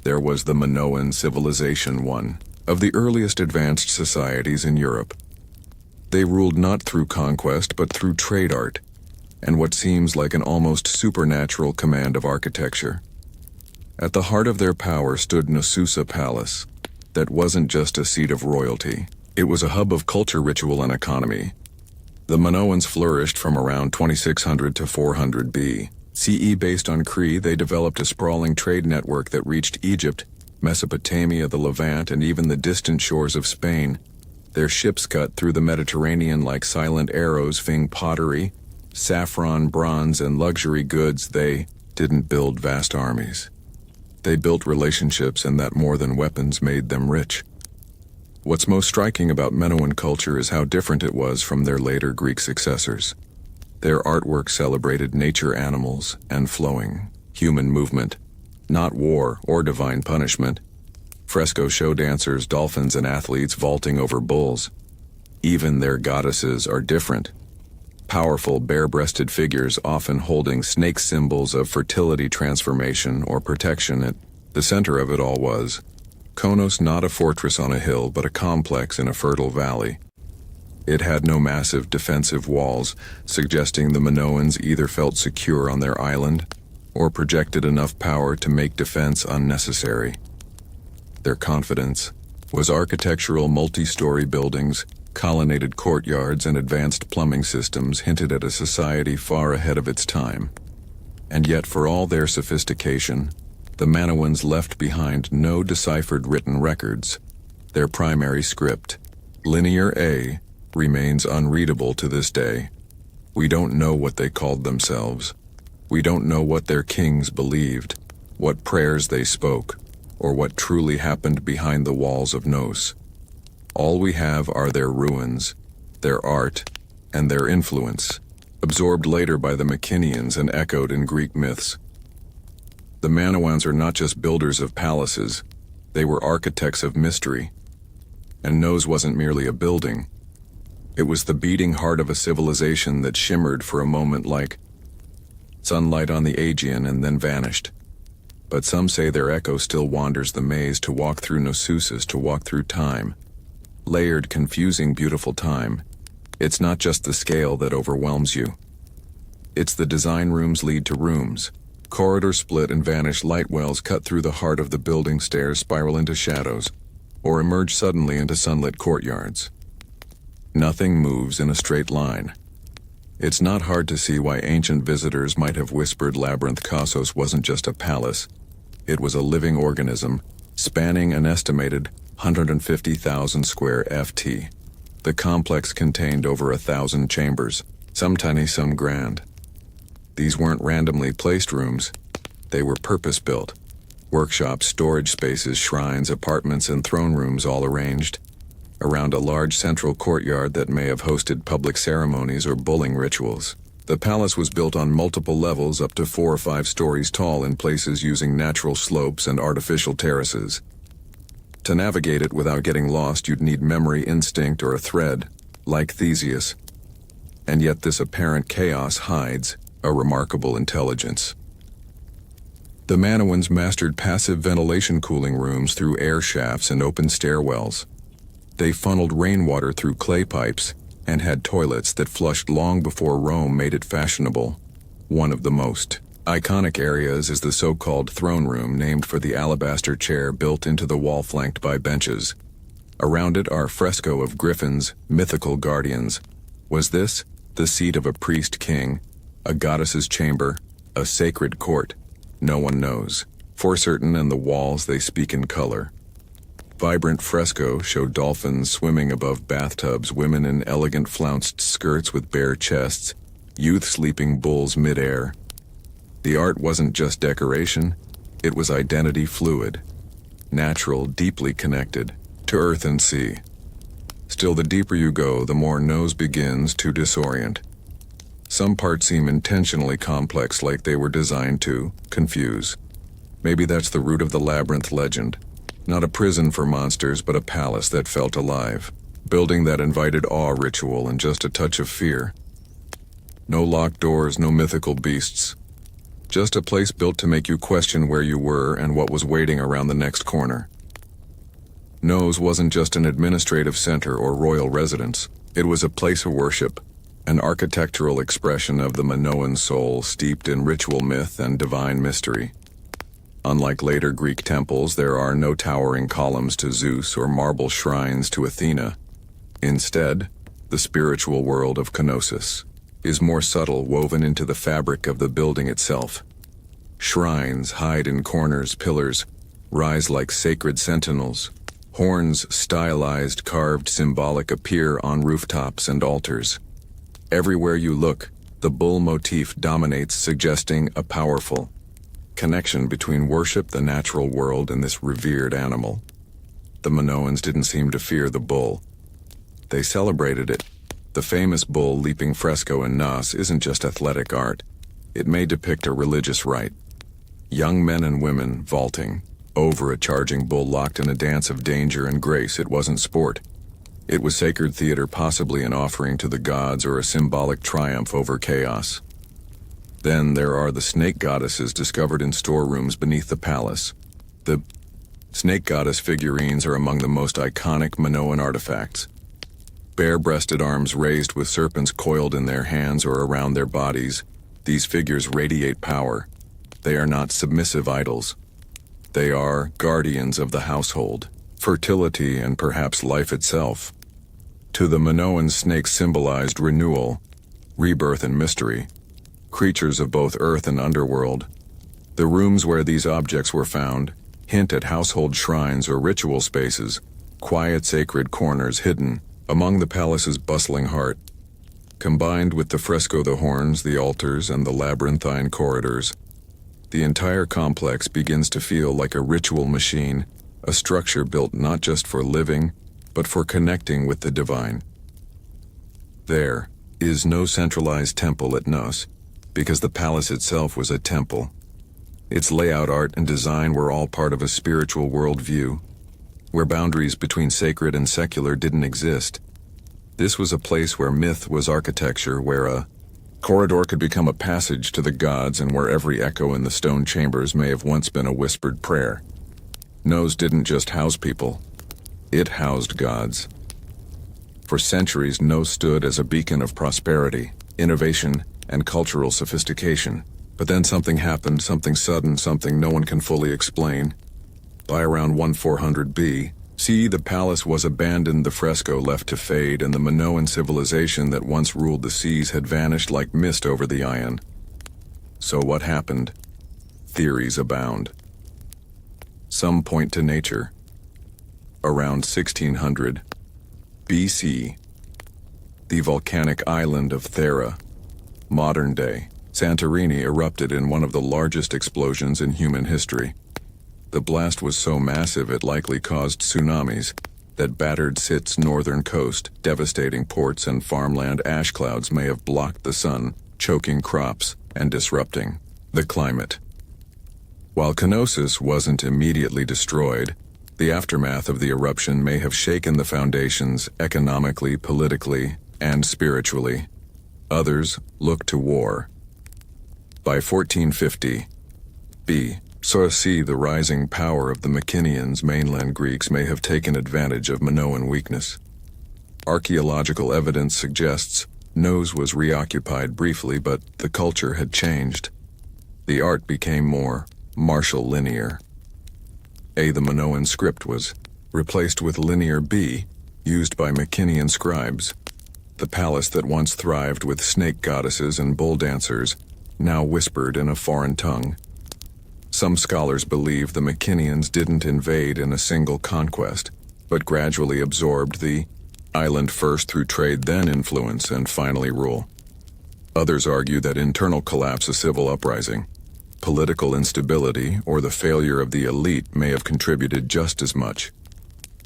there was the Minoan civilization, one of the earliest advanced societies in Europe. They ruled not through conquest but through trade art, and what seems like an almost supernatural command of architecture. At the heart of their power stood Nosusa Palace. That wasn't just a seat of royalty, it was a hub of culture, ritual, and economy. The Minoans flourished from around 2600 to 400 BCE. Based on Crete, they developed a sprawling trade network that reached Egypt, Mesopotamia, the Levant, and even the distant shores of Spain. Their ships cut through the Mediterranean like silent arrows, fing pottery, saffron, bronze, and luxury goods. They didn't build vast armies. They built relationships, and that more than weapons made them rich. What's most striking about Minoan culture is how different it was from their later Greek successors. Their artwork celebrated nature, animals, and flowing human movement, not war or divine punishment. Frescoes show dancers, dolphins, and athletes vaulting over bulls. Even their goddesses are different. Powerful, bare-breasted figures, often holding snake, symbols of fertility, transformation, or protection. At the center of it all was Konos, not a fortress on a hill, but a complex in a fertile valley. It had no massive defensive walls, suggesting the Minoans either felt secure on their island or projected enough power to make defense unnecessary. Their confidence was architectural. Multi-story buildings, colonnaded courtyards, and advanced plumbing systems hinted at a society far ahead of its time. And yet, for all their sophistication, the Minoans left behind no deciphered written records. Their primary script, Linear A, remains unreadable to this day. We don't know what they called themselves. We don't know what their kings believed, what prayers they spoke, or what truly happened behind the walls of Nos. All we have are their ruins, their art, and their influence, absorbed later by the Mycenaeans and echoed in Greek myths. The Minoans are not just builders of palaces, they were architects of mystery. And Nos wasn't merely a building. It was the beating heart of a civilization that shimmered for a moment like sunlight on the Aegean and then vanished. But some say their echo still wanders the maze, to walk through Nosusus, to walk through time. Layered, confusing, beautiful time. It's not just the scale that overwhelms you. It's the design. Rooms lead to rooms. Corridors split and vanish. Light wells cut through the heart of the building. Stairs spiral into shadows, or emerge suddenly into sunlit courtyards. Nothing moves in a straight line. It's not hard to see why ancient visitors might have whispered Labyrinth Kossos wasn't just a palace. It was a living organism, spanning an estimated 150,000 square ft. The complex contained over 1,000 chambers, some tiny, some grand. These weren't randomly placed rooms. They were purpose-built. Workshops, storage spaces, shrines, apartments, and throne rooms all arranged around a large central courtyard that may have hosted public ceremonies or bulling rituals. The palace was built on multiple levels up to 4 or 5 stories tall in places using natural slopes and artificial terraces. To navigate it without getting lost, you'd need memory, instinct, or a thread, like Theseus. And yet this apparent chaos hides a remarkable intelligence. The Minoans mastered passive ventilation cooling rooms through air shafts and open stairwells. They funneled rainwater through clay pipes and had toilets that flushed long before Rome made it fashionable. One of the most iconic areas is the so-called throne room, named for the alabaster chair built into the wall flanked by benches. Around it are fresco of griffins, mythical guardians. Was this the seat of a priest-king, a goddess's chamber, a sacred court? No one knows. For certain, and the walls they speak in color. Vibrant fresco show dolphins swimming above bathtubs, women in elegant flounced skirts with bare chests, youth sleeping bulls mid-air. The art wasn't just decoration, it was identity fluid, natural, deeply connected to earth and sea. Still, the deeper you go, the more Nos begins to disorient. Some parts seem intentionally complex, like they were designed to confuse. Maybe that's the root of the labyrinth legend. Not a prison for monsters, but a palace that felt alive. Building that invited awe, ritual, and just a touch of fear. No locked doors, no mythical beasts. Just a place built to make you question where you were and what was waiting around the next corner. Nos wasn't just an administrative center or royal residence. It was a place of worship, an architectural expression of the Minoan soul steeped in ritual myth and divine mystery. Unlike later Greek temples, there are no towering columns to Zeus or marble shrines to Athena. Instead, the spiritual world of Knossos is more subtle, woven into the fabric of the building itself. Shrines hide in corners, pillars rise like sacred sentinels. Horns, stylized, carved, symbolic, appear on rooftops and altars. Everywhere you look, the bull motif dominates, suggesting a powerful connection between worship, the natural world, and this revered animal. The Minoans didn't seem to fear the bull. They celebrated it. The famous bull leaping fresco in Nos isn't just athletic art. It may depict a religious rite. Young men and women vaulting over a charging bull, locked in a dance of danger and grace. It wasn't sport. It was sacred theater, possibly an offering to the gods or a symbolic triumph over chaos. Then there are the snake goddesses discovered in storerooms beneath the palace. The snake goddess figurines are among the most iconic Minoan artifacts. Bare-breasted arms raised with serpents coiled in their hands or around their bodies, these figures radiate power. They are not submissive idols. They are guardians of the household, fertility, and perhaps life itself. To the Minoans, snakes symbolized renewal, rebirth, and mystery. Creatures of both earth and underworld. The rooms where these objects were found hint at household shrines or ritual spaces, quiet sacred corners hidden among the palace's bustling heart. Combined with the fresco, the horns, the altars, and the labyrinthine corridors, the entire complex begins to feel like a ritual machine, a structure built not just for living, but for connecting with the divine. There is no centralized temple at Nos, because the palace itself was a temple. Its layout, art, and design were all part of a spiritual worldview, where boundaries between sacred and secular didn't exist. This was a place where myth was architecture, where a corridor could become a passage to the gods, and where every echo in the stone chambers may have once been a whispered prayer. Nos didn't just house people, it housed gods. For centuries, Nos stood as a beacon of prosperity, innovation, and cultural sophistication. But then something happened, something sudden, something no one can fully explain. By around 1400 B, See, the palace was abandoned, the fresco left to fade, and the Minoan civilization that once ruled the seas had vanished like mist over the Ion. So what happened? Theories abound. Some point to nature. Around 1600 BC, the volcanic island of Thera, modern-day Santorini, erupted in one of the largest explosions in human history. The blast was so massive it likely caused tsunamis that battered its northern coast, devastating ports and farmland. Ash clouds may have blocked the sun, choking crops and disrupting the climate. While Knossos wasn't immediately destroyed, the aftermath of the eruption may have shaken the foundations economically, politically, and spiritually. Others looked to war. By 1450 BC, the rising power of the Mycenaeans, mainland Greeks, may have taken advantage of Minoan weakness. Archaeological evidence suggests Knos was reoccupied briefly, but the culture had changed. The art became more martial linear. The Minoan script was replaced with linear B, used by Mycenaean scribes. The palace that once thrived with snake goddesses and bull dancers now whispered in a foreign tongue. Some scholars believe the Mycenaeans didn't invade in a single conquest, but gradually absorbed the island, first through trade, then influence, and finally rule. Others argue that internal collapse, a civil uprising, political instability, or the failure of the elite may have contributed just as much.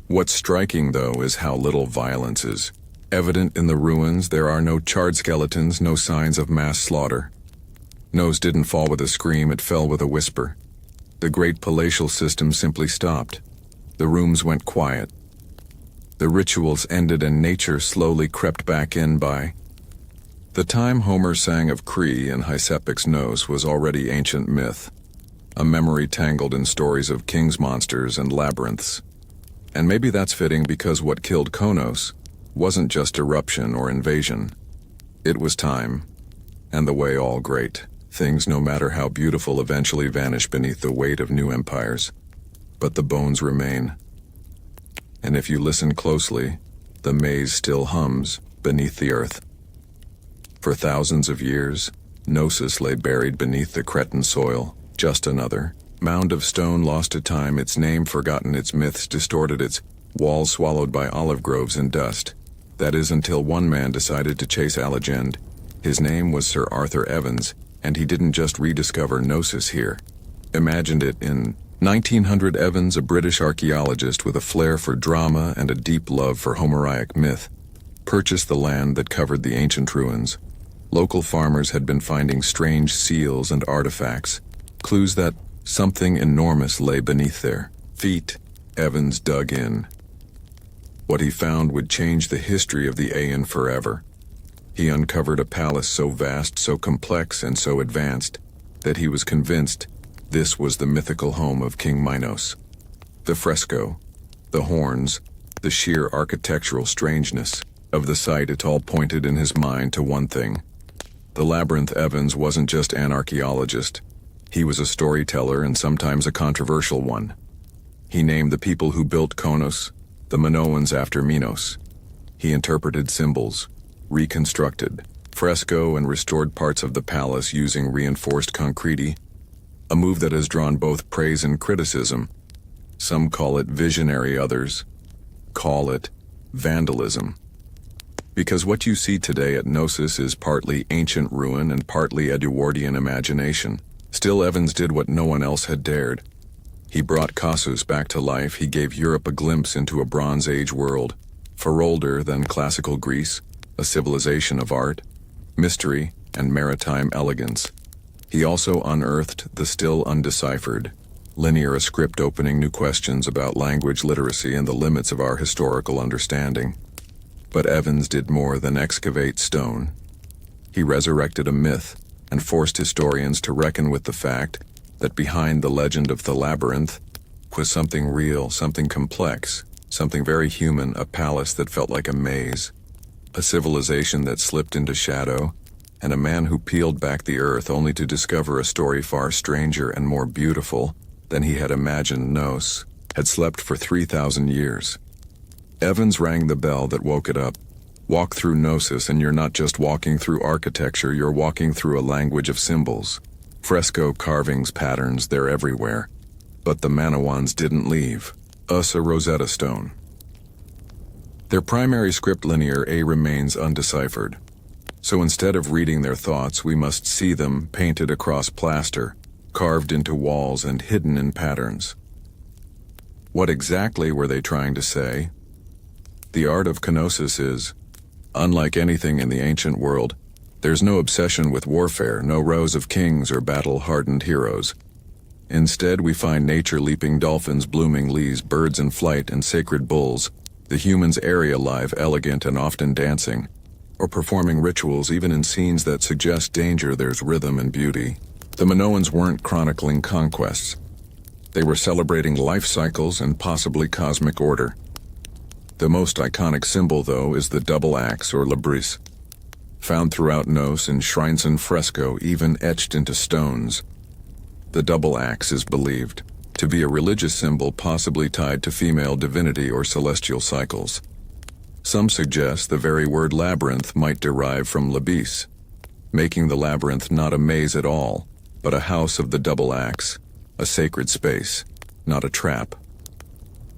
What's striking, though, is how little violence is evident in the ruins. There are no charred skeletons, no signs of mass slaughter. Knos didn't fall with a scream, it fell with a whisper. The great palatial system simply stopped. The rooms went quiet. The rituals ended and nature slowly crept back in. By the time Homer sang of Cree and Hycepic's Knos was already ancient myth, a memory tangled in stories of king's monsters and labyrinths. And maybe that's fitting, because what killed Knos wasn't just eruption or invasion. It was time, and the way all great things, no matter how beautiful, eventually vanish beneath the weight of new empires. But the bones remain. And if you listen closely, the maze still hums beneath the earth. For thousands of years, Knossos lay buried beneath the Cretan soil, just another mound of stone lost to time, its name forgotten, its myths distorted, its walls swallowed by olive groves and dust. That is, until one man decided to chase a legend. His name was Sir Arthur Evans, and he didn't just rediscover Knossos here. Imagined it in 1900. Evans, a British archaeologist with a flair for drama and a deep love for Homeric myth, purchased the land that covered the ancient ruins. Local farmers had been finding strange seals and artifacts, clues that something enormous lay beneath their feet. Evans dug in. What he found would change the history of the Aeon forever. He uncovered a palace so vast, so complex, and so advanced that he was convinced this was the mythical home of King Minos. The fresco, the horns, the sheer architectural strangeness of the site, it all pointed in his mind to one thing. The labyrinth. Evans wasn't just an archaeologist. He was a storyteller, and sometimes a controversial one. He named the people who built Knos the Minoans after Minos. He interpreted symbols, reconstructed fresco, and restored parts of the palace using reinforced concrete, a move that has drawn both praise and criticism. Some call it visionary, others call it vandalism. Because what you see today at Knossos is partly ancient ruin and partly Edwardian imagination. Still, Evans did what no one else had dared. He brought Knossos back to life. He gave Europe a glimpse into a Bronze Age world, far older than classical Greece, a civilization of art, mystery, and maritime elegance. He also unearthed the still undeciphered linear, a script opening new questions about language, literacy, and the limits of our historical understanding. But Evans did more than excavate stone. He resurrected a myth and forced historians to reckon with the fact that behind the legend of the labyrinth was something real, something complex, something very human, a palace that felt like a maze, a civilization that slipped into shadow, and a man who peeled back the earth only to discover a story far stranger and more beautiful than he had imagined. Knos had slept for 3,000 years. Evans rang the bell that woke it up. Walk through Gnosis and you're not just walking through architecture, you're walking through a language of symbols. Fresco carvings, patterns, they're everywhere. But the Manawans didn't leave us a Rosetta Stone. Their primary script linear A remains undeciphered. So instead of reading their thoughts, we must see them painted across plaster, carved into walls and hidden in patterns. What exactly were they trying to say? The art of kenosis is, unlike anything in the ancient world, there's no obsession with warfare, no rows of kings or battle-hardened heroes. Instead, we find nature leaping dolphins, blooming leaves, birds in flight, and sacred bulls, the humans airy, alive, elegant, and often dancing, or performing rituals even in scenes that suggest danger. There's rhythm and beauty. The Minoans weren't chronicling conquests. They were celebrating life cycles and possibly cosmic order. The most iconic symbol, though, is the double axe or labris, found throughout Gnos in shrines and fresco, even etched into stones. The double axe is believed to be a religious symbol possibly tied to female divinity or celestial cycles. Some suggest the very word labyrinth might derive from labis, making the labyrinth not a maze at all, but a house of the double axe, a sacred space, not a trap.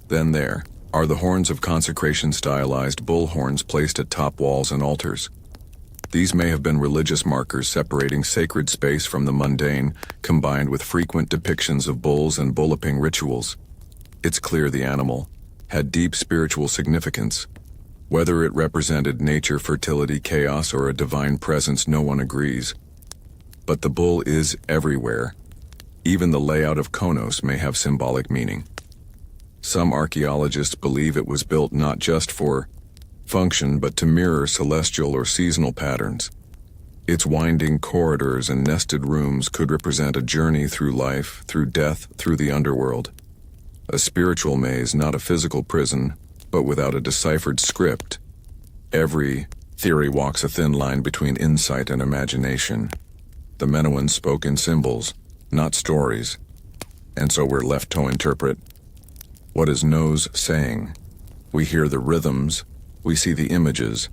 Then there are the horns of consecration, stylized bull horns placed at top walls and altars. These may have been religious markers separating sacred space from the mundane, combined with frequent depictions of bulls and bulloping rituals. It's clear the animal had deep spiritual significance. Whether it represented nature, fertility, chaos, or a divine presence, no one agrees. But the bull is everywhere. Even the layout of Konos may have symbolic meaning. Some archaeologists believe it was built not just for function but to mirror celestial or seasonal patterns. Its winding corridors and nested rooms could represent a journey through life, through death, through the underworld. A spiritual maze, not a physical prison, but without a deciphered script. Every theory walks a thin line between insight and imagination. The Minoans spoke in symbols, not stories, and so we're left to interpret. What is Gnos saying? We hear the rhythms, we see the images,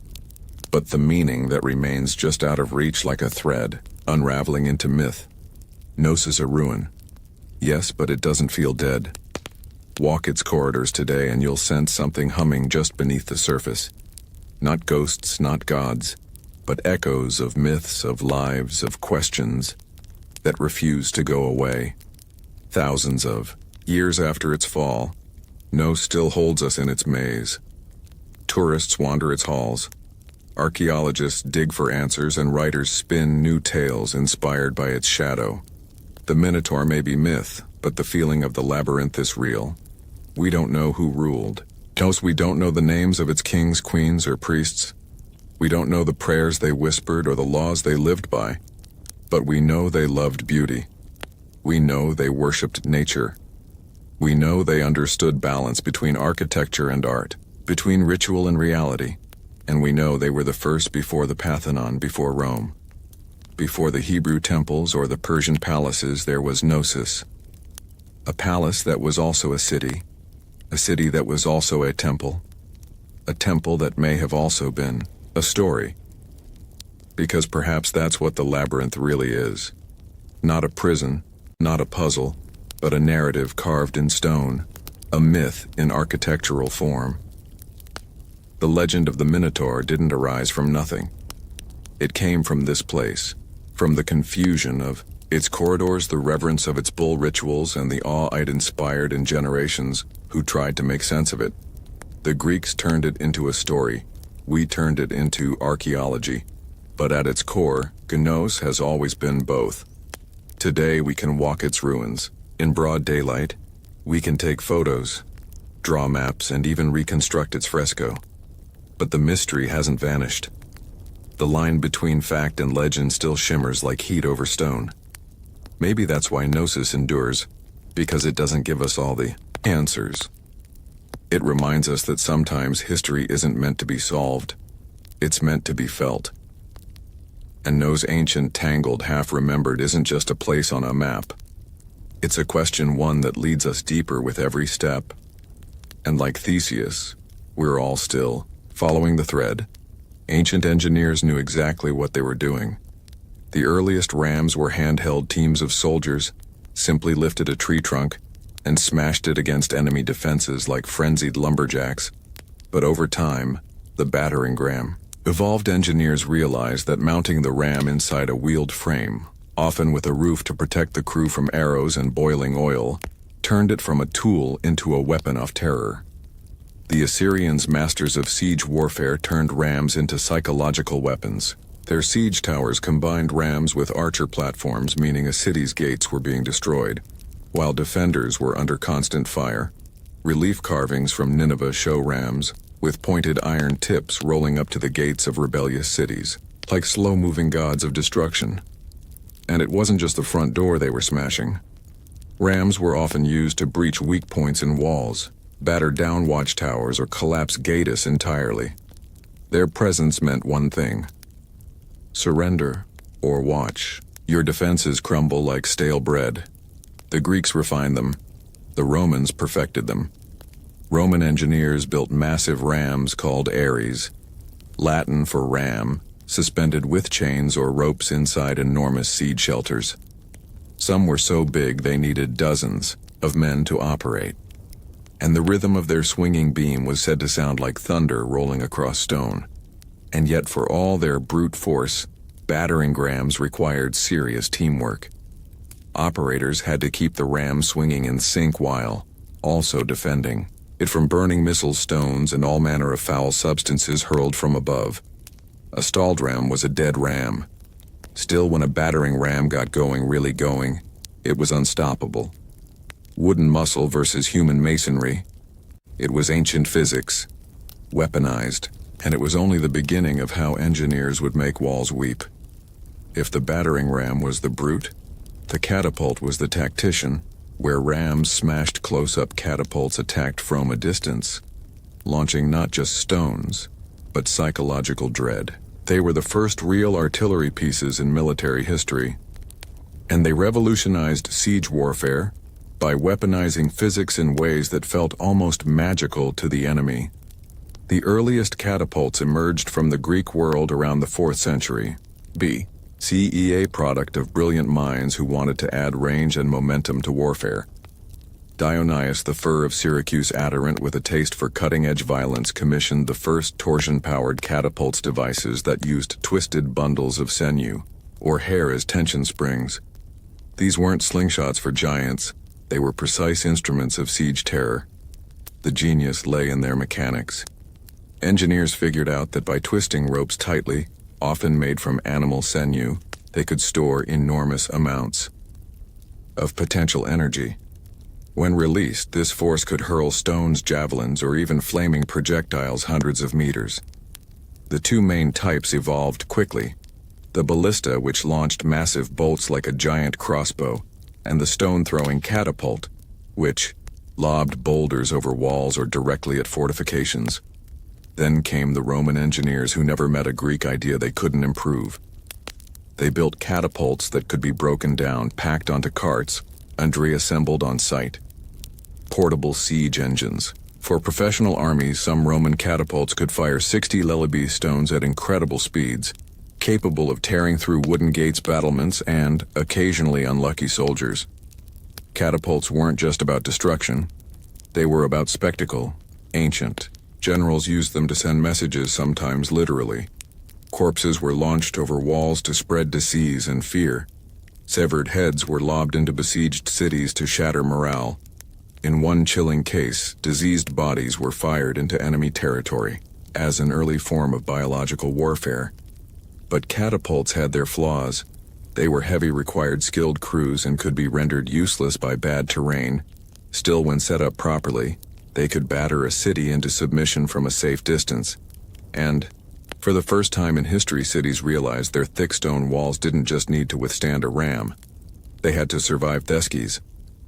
but the meaning that remains just out of reach like a thread, unraveling into myth. Gnos is a ruin. Yes, but it doesn't feel dead. Walk its corridors today and you'll sense something humming just beneath the surface. Not ghosts, not gods, but echoes of myths, of lives, of questions that refuse to go away. Thousands of years after its fall, Gnos still holds us in its maze. Tourists wander its halls. Archaeologists dig for answers and writers spin new tales inspired by its shadow. The Minotaur may be myth, but the feeling of the labyrinth is real. We don't know who ruled. Gnos, we don't know the names of its kings, queens, or priests. We don't know the prayers they whispered or the laws they lived by. But we know they loved beauty. We know they worshipped nature. We know they understood balance between architecture and art, between ritual and reality. And we know they were the first before the Parthenon, before Rome. Before the Hebrew temples or the Persian palaces, there was Gnosis. A palace that was also a city that was also a temple that may have also been a story. Because perhaps that's what the labyrinth really is. Not a prison, not a puzzle, but a narrative carved in stone, a myth in architectural form. The legend of the Minotaur didn't arise from nothing. It came from this place, from the confusion of its corridors, the reverence of its bull rituals, and the awe it inspired in generations who tried to make sense of it. The Greeks turned it into a story. We turned it into archaeology. But at its core, Gnos has always been both. Today we can walk its ruins. In broad daylight, we can take photos, draw maps, and even reconstruct its fresco. But the mystery hasn't vanished. The line between fact and legend still shimmers like heat over stone. Maybe that's why Gnosis endures, because it doesn't give us all the answers. It reminds us that sometimes history isn't meant to be solved. It's meant to be felt. And Gnos, ancient, tangled, half-remembered, isn't just a place on a map. It's a question one that leads us deeper with every step. And like Theseus, we're all still following the thread. Ancient engineers knew exactly what they were doing. The earliest rams were handheld teams of soldiers, simply lifted a tree trunk and smashed it against enemy defenses like frenzied lumberjacks. But over time, the battering ram. Evolved engineers realized that mounting the ram inside a wheeled frame, often with a roof to protect the crew from arrows and boiling oil, turned it from a tool into a weapon of terror. The Assyrians, masters of siege warfare, turned rams into psychological weapons. Their siege towers combined rams with archer platforms, meaning a city's gates were being destroyed, while defenders were under constant fire. Relief carvings from Nineveh show rams with pointed iron tips rolling up to the gates of rebellious cities, like slow-moving gods of destruction. And it wasn't just the front door they were smashing. Rams were often used to breach weak points in walls, batter down watchtowers, or collapse gates entirely. Their presence meant one thing: surrender or watch. Your defenses crumble like stale bread. The Greeks refined them. The Romans perfected them. Roman engineers built massive rams called ares, Latin for ram, suspended with chains or ropes inside enormous siege shelters. Some were so big they needed dozens of men to operate, and the rhythm of their swinging beam was said to sound like thunder rolling across stone. And yet, for all their brute force, battering rams required serious teamwork. Operators had to keep the ram swinging in sync while also defending it from burning missile stones and all manner of foul substances hurled from above. A stalled ram was a dead ram. Still, when a battering ram got going, really going, it was unstoppable. Wooden muscle versus human masonry. It was ancient physics, weaponized, and it was only the beginning of how engineers would make walls weep. If the battering ram was the brute, the catapult was the tactician, where rams smashed close-up catapults attacked from a distance, launching not just stones, but psychological dread. They were the first real artillery pieces in military history, and they revolutionized siege warfare by weaponizing physics in ways that felt almost magical to the enemy. The earliest catapults emerged from the Greek world around the 4th century B.C., a product of brilliant minds who wanted to add range and momentum to warfare. Dionysius I of Syracuse, adherent with a taste for cutting-edge violence, commissioned the first torsion-powered catapults, devices that used twisted bundles of sinew, or hair, as tension springs. These weren't slingshots for giants, they were precise instruments of siege terror. The genius lay in their mechanics. Engineers figured out that by twisting ropes tightly, often made from animal sinew, they could store enormous amounts of potential energy. When released, this force could hurl stones, javelins, or even flaming projectiles hundreds of meters. The two main types evolved quickly: the ballista, which launched massive bolts like a giant crossbow, and the stone-throwing catapult, which lobbed boulders over walls or directly at fortifications. Then came the Roman engineers, who never met a Greek idea they couldn't improve. They built catapults that could be broken down, packed onto carts, and reassembled on site. Portable siege engines. For professional armies, some Roman catapults could fire 60 Lelebe stones at incredible speeds, capable of tearing through wooden gates, battlements, and, occasionally, unlucky soldiers. Catapults weren't just about destruction. They were about spectacle. Ancient generals used them to send messages, sometimes literally. Corpses were launched over walls to spread disease and fear. Severed heads were lobbed into besieged cities to shatter morale. In one chilling case, diseased bodies were fired into enemy territory, as an early form of biological warfare. But catapults had their flaws. They were heavy, required skilled crews, and could be rendered useless by bad terrain. Still, when set up properly, they could batter a city into submission from a safe distance. And, for the first time in history, cities realized their thick stone walls didn't just need to withstand a ram. They had to survive Theskies,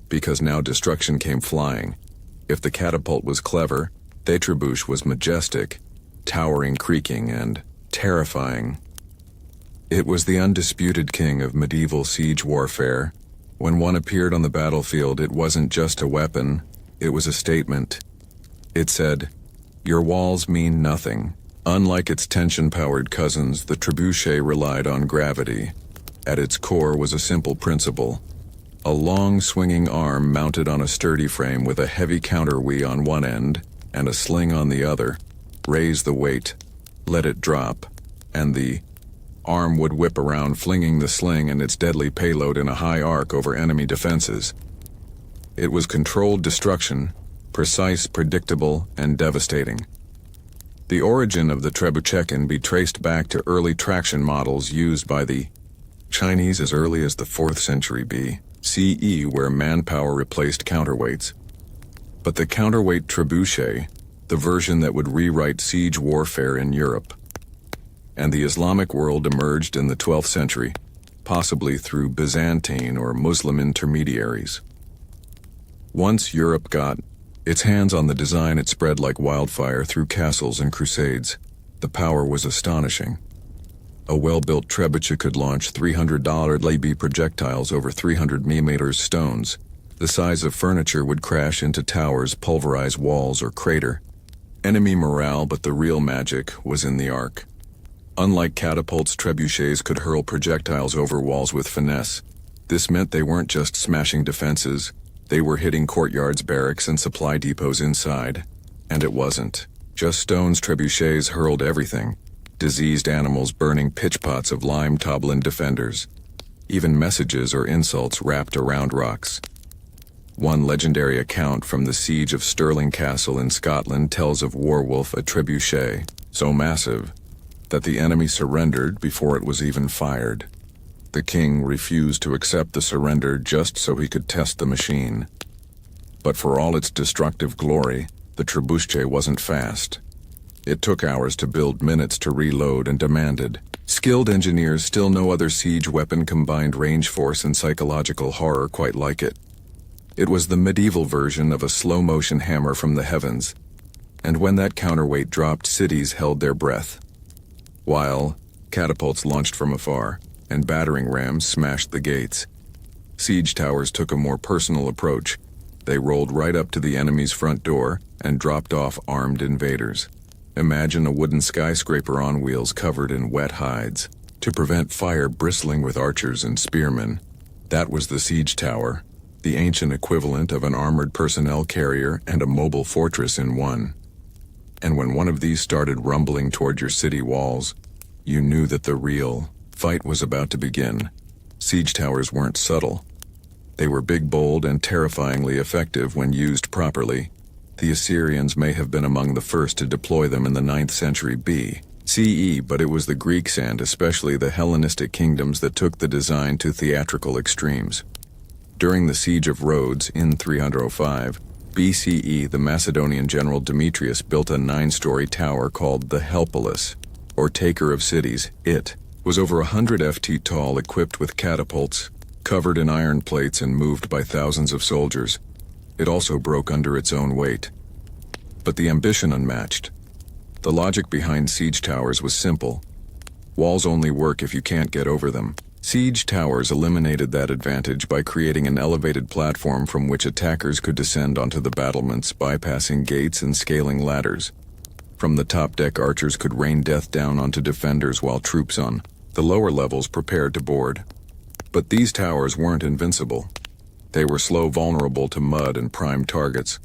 because now destruction came flying. If the catapult was clever, the trebuchet was majestic, towering, creaking, and terrifying. It was the undisputed king of medieval siege warfare, When one appeared on the battlefield, it wasn't just a weapon, it was a statement. It said, "Your walls mean nothing." Unlike its tension-powered cousins, the trebuchet relied on gravity. At its core was a simple principle. A long, swinging arm mounted on a sturdy frame with a heavy counterweight on one end and a sling on the other. Raise the weight, let it drop, and the arm would whip around, flinging the sling and its deadly payload in a high arc over enemy defenses. It was controlled destruction, precise, predictable, and devastating. The origin of the trebuchet can be traced back to early traction models used by the Chinese as early as the 4th century BCE, where manpower replaced counterweights. But the counterweight trebuchet, the version that would rewrite siege warfare in Europe, and the Islamic world, emerged in the 12th century, possibly through Byzantine or Muslim intermediaries. Once Europe got its hands on the design, it spread like wildfire through castles and crusades. The power was astonishing. A well-built trebuchet could launch $300 LB projectiles over 300 mm stones. The size of furniture would crash into towers, pulverize walls, or crater enemy morale, but the real magic was in the arc. Unlike catapults, trebuchets could hurl projectiles over walls with finesse. This meant they weren't just smashing defenses, they were hitting courtyards, barracks, and supply depots inside. And it wasn't just stones. Trebuchets hurled everything. Diseased animals burning pitchpots of lime, toppling defenders. Even messages or insults wrapped around rocks. One legendary account from the siege of Stirling Castle in Scotland tells of Warwolf, a trebuchet so massive that the enemy surrendered before it was even fired. The king refused to accept the surrender just so he could test the machine. But for all its destructive glory, the trebuchet wasn't fast. It took hours to build, minutes to reload, and demanded skilled engineers. Still, no other siege weapon combined range force and psychological horror quite like it. It was the medieval version of a slow-motion hammer from the heavens, and when that counterweight dropped, cities held their breath. While catapults launched from afar, and battering rams smashed the gates, siege towers took a more personal approach. They rolled right up to the enemy's front door and dropped off armed invaders. Imagine a wooden skyscraper on wheels covered in wet hides, to prevent fire, bristling with archers and spearmen. That was the siege tower, the ancient equivalent of an armored personnel carrier and a mobile fortress in one. And when one of these started rumbling toward your city walls, you knew that the real fight was about to begin. Siege towers weren't subtle. They were big, bold, and terrifyingly effective when used properly. The Assyrians may have been among the first to deploy them in the 9th century BCE, but it was the Greeks and especially the Hellenistic kingdoms that took the design to theatrical extremes. During the siege of Rhodes in 305 BCE, the Macedonian general Demetrius built a 9-story tower called the Helpolis, or Taker of Cities. It was over 100 ft tall, equipped with catapults, covered in iron plates, and moved by thousands of soldiers. It also broke under its own weight. But the ambition unmatched. The logic behind siege towers was simple. Walls only work if you can't get over them. Siege towers eliminated that advantage by creating an elevated platform from which attackers could descend onto the battlements, bypassing gates and scaling ladders. From the top deck, archers could rain death down onto defenders while troops on the lower levels prepared to board. But these towers weren't invincible. They were slow, vulnerable to mud and prime targets.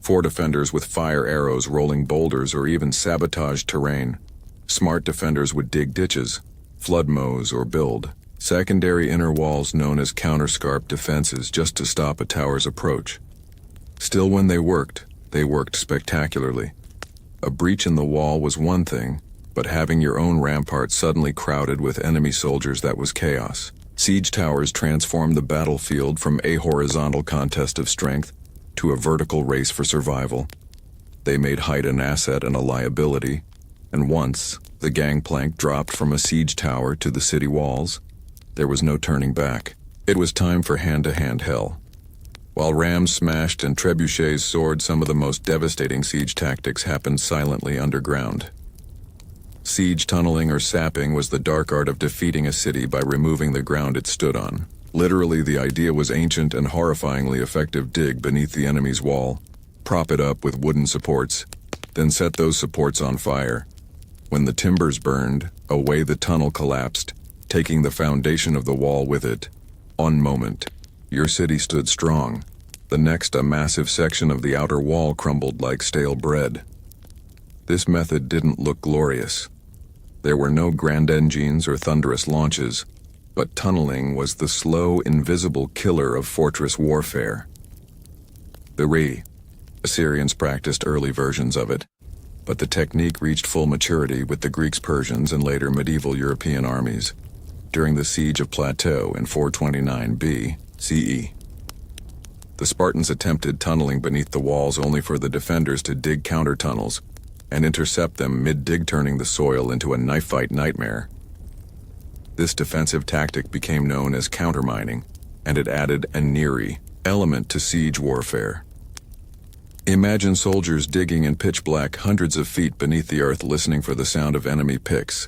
For defenders with fire arrows, rolling boulders, or even sabotaged terrain. Smart defenders would dig ditches, flood mows, or build secondary inner walls known as counterscarp defenses just to stop a tower's approach. Still, when they worked spectacularly. A breach in the wall was one thing, but having your own rampart suddenly crowded with enemy soldiers, that was chaos. Siege towers transformed the battlefield from a horizontal contest of strength to a vertical race for survival. They made height an asset and a liability, and once the gangplank dropped from a siege tower to the city walls, there was no turning back. It was time for hand-to-hand hell. While rams smashed and trebuchets soared, some of the most devastating siege tactics happened silently underground. Siege tunneling, or sapping, was the dark art of defeating a city by removing the ground it stood on. Literally, the idea was ancient and horrifyingly effective. Dig beneath the enemy's wall, prop it up with wooden supports, then set those supports on fire. When the timbers burned, away the tunnel collapsed, taking the foundation of the wall with it. One moment, your city stood strong. The next, a massive section of the outer wall crumbled like stale bread. This method didn't look glorious. There were no grand engines or thunderous launches, but tunneling was the slow, invisible killer of fortress warfare. The Assyrians practiced early versions of it, but the technique reached full maturity with the Greeks, Persians, and later medieval European armies during the Siege of Plateau in 429 BCE. The Spartans attempted tunneling beneath the walls only for the defenders to dig counter-tunnels and intercept them mid-dig, turning the soil into a knife-fight nightmare. This defensive tactic became known as countermining, and it added an eerie element to siege warfare. Imagine soldiers digging in pitch black hundreds of feet beneath the earth, listening for the sound of enemy picks.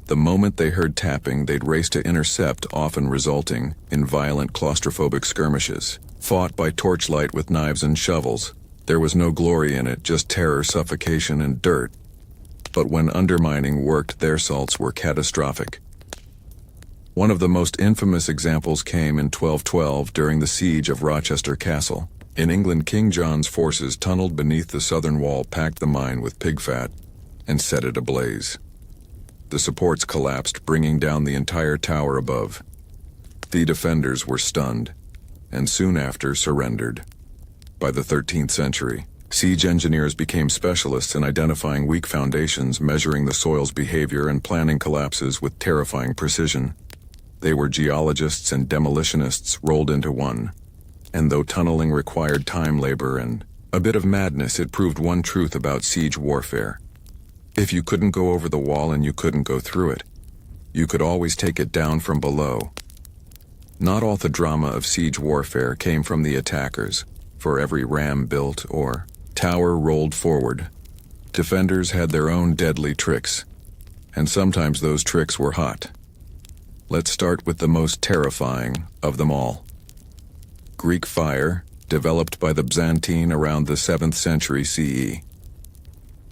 The moment they heard tapping, they'd race to intercept, often resulting in violent claustrophobic skirmishes, fought by torchlight with knives and shovels. There was no glory in it, just terror, suffocation, and dirt. But when undermining worked, their assaults were catastrophic. One of the most infamous examples came in 1212 during the siege of Rochester Castle. In England, King John's forces tunneled beneath the southern wall, packed the mine with pig fat, and set it ablaze. The supports collapsed, bringing down the entire tower above. The defenders were stunned, and soon after surrendered. By the 13th century, siege engineers became specialists in identifying weak foundations, measuring the soil's behavior, and planning collapses with terrifying precision. They were geologists and demolitionists rolled into one. And though tunneling required time, labor, and a bit of madness, it proved one truth about siege warfare. If you couldn't go over the wall and you couldn't go through it, you could always take it down from below. Not all the drama of siege warfare came from the attackers. For every ram built or tower rolled forward, defenders had their own deadly tricks, and sometimes those tricks were hot. Let's start with the most terrifying of them all. Greek fire, developed by the Byzantine around the 7th century CE.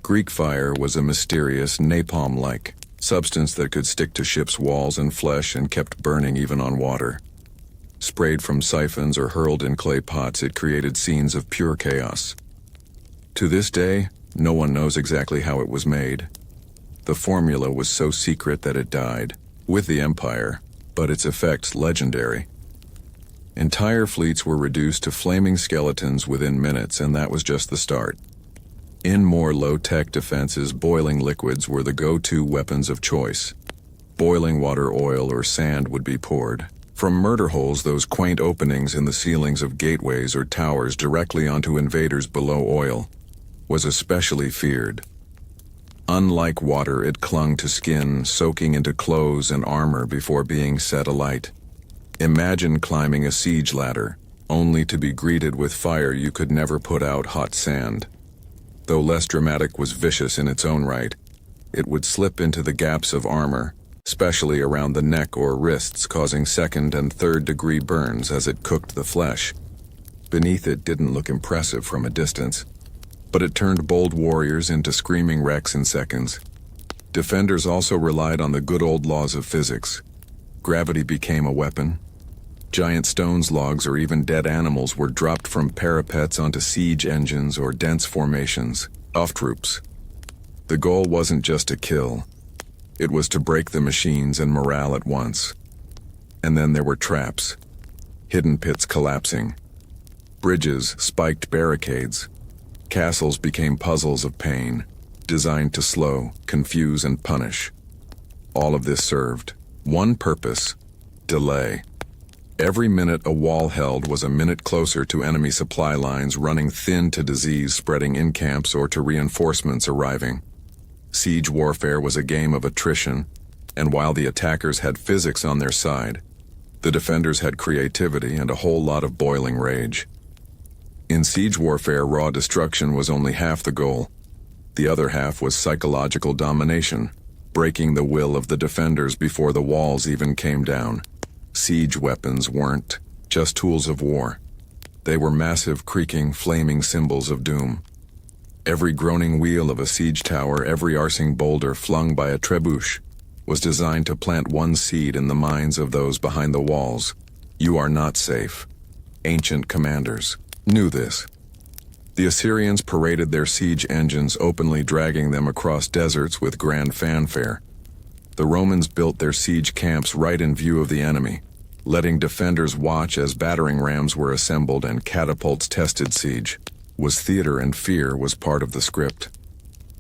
Greek fire was a mysterious, napalm-like substance that could stick to ships' walls and flesh and kept burning even on water. Sprayed from siphons or hurled in clay pots, it created scenes of pure chaos. To this day, no one knows exactly how it was made. The formula was so secret that it died with the empire, but its effects legendary. Entire fleets were reduced to flaming skeletons within minutes, and that was just the start. In more low-tech defenses, boiling liquids were the go-to weapons of choice. Boiling water, oil, or sand would be poured from murder holes, those quaint openings in the ceilings of gateways or towers, directly onto invaders below. Oil was especially feared. Unlike water, it clung to skin, soaking into clothes and armor before being set alight. Imagine climbing a siege ladder, only to be greeted with fire you could never put out. Hot sand, though less dramatic, was vicious in its own right. It would slip into the gaps of armor, especially around the neck or wrists, causing second and third degree burns as it cooked the flesh. Beneath it didn't look impressive from a distance, but it turned bold warriors into screaming wrecks in seconds. Defenders also relied on the good old laws of physics. Gravity became a weapon. Giant stones, logs, or even dead animals were dropped from parapets onto siege engines or dense formations, off troops. The goal wasn't just to kill. It was to break the machines and morale at once. And then there were traps, hidden pits collapsing, bridges, spiked barricades. Castles became puzzles of pain, designed to slow, confuse, and punish. All of this served one purpose: delay. Every minute a wall held was a minute closer to enemy supply lines running thin, to disease spreading in camps, or to reinforcements arriving. Siege warfare was a game of attrition, and while the attackers had physics on their side, the defenders had creativity and a whole lot of boiling rage. In siege warfare, raw destruction was only half the goal. The other half was psychological domination, breaking the will of the defenders before the walls even came down. Siege weapons weren't just tools of war. They were massive, creaking, flaming symbols of doom. Every groaning wheel of a siege tower, every arcing boulder flung by a trebuchet, was designed to plant one seed in the minds of those behind the walls. You are not safe. Ancient commanders knew this. The Assyrians paraded their siege engines, openly dragging them across deserts with grand fanfare. The Romans built their siege camps right in view of the enemy, letting defenders watch as battering rams were assembled and catapults tested. Siege was theater, and fear was part of the script.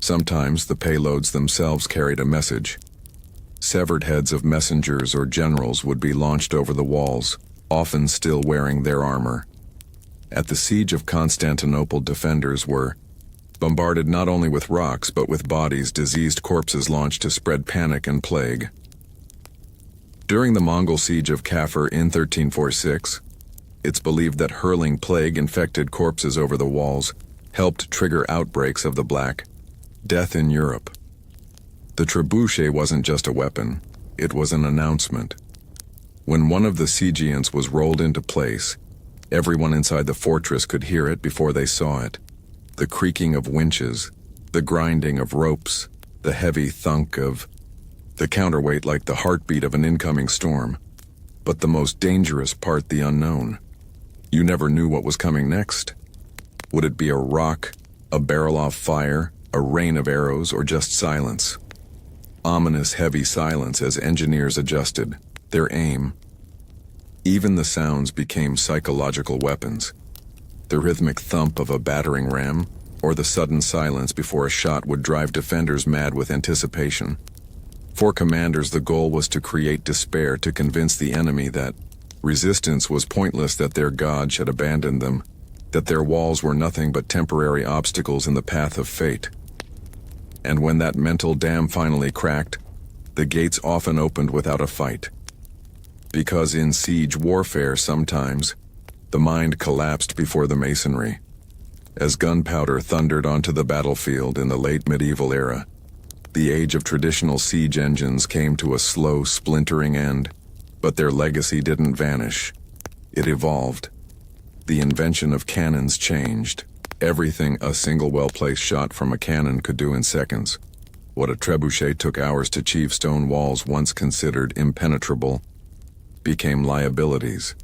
Sometimes the payloads themselves carried a message. Severed heads of messengers or generals would be launched over the walls, often still wearing their armor. At the siege of Constantinople, defenders were bombarded not only with rocks but with bodies, diseased corpses launched to spread panic and plague. During the Mongol siege of Kafur in 1346, it's believed that hurling plague-infected corpses over the walls helped trigger outbreaks of the Black Death in Europe. The trebuchet wasn't just a weapon, it was an announcement. When one of the siegeants was rolled into place, everyone inside the fortress could hear it before they saw it. The creaking of winches, the grinding of ropes, the heavy thunk of the counterweight like the heartbeat of an incoming storm. But the most dangerous part, the unknown. You never knew what was coming next. Would it be a rock, a barrel off fire, a rain of arrows, or just silence? Ominous, heavy silence as engineers adjusted their aim. Even the sounds became psychological weapons. The rhythmic thump of a battering ram, or the sudden silence before a shot would drive defenders mad with anticipation. For commanders, the goal was to create despair, to convince the enemy that resistance was pointless, that their gods had abandoned them, that their walls were nothing but temporary obstacles in the path of fate. And when that mental dam finally cracked, the gates often opened without a fight. Because in siege warfare, sometimes the mind collapsed before the masonry. As gunpowder thundered onto the battlefield in the late medieval era, the age of traditional siege engines came to a slow, splintering end, but their legacy didn't vanish. It evolved. The invention of cannons changed everything a single well-placed shot from a cannon could do in seconds. What a trebuchet took hours to achieve, stone walls once considered impenetrable became liabilities.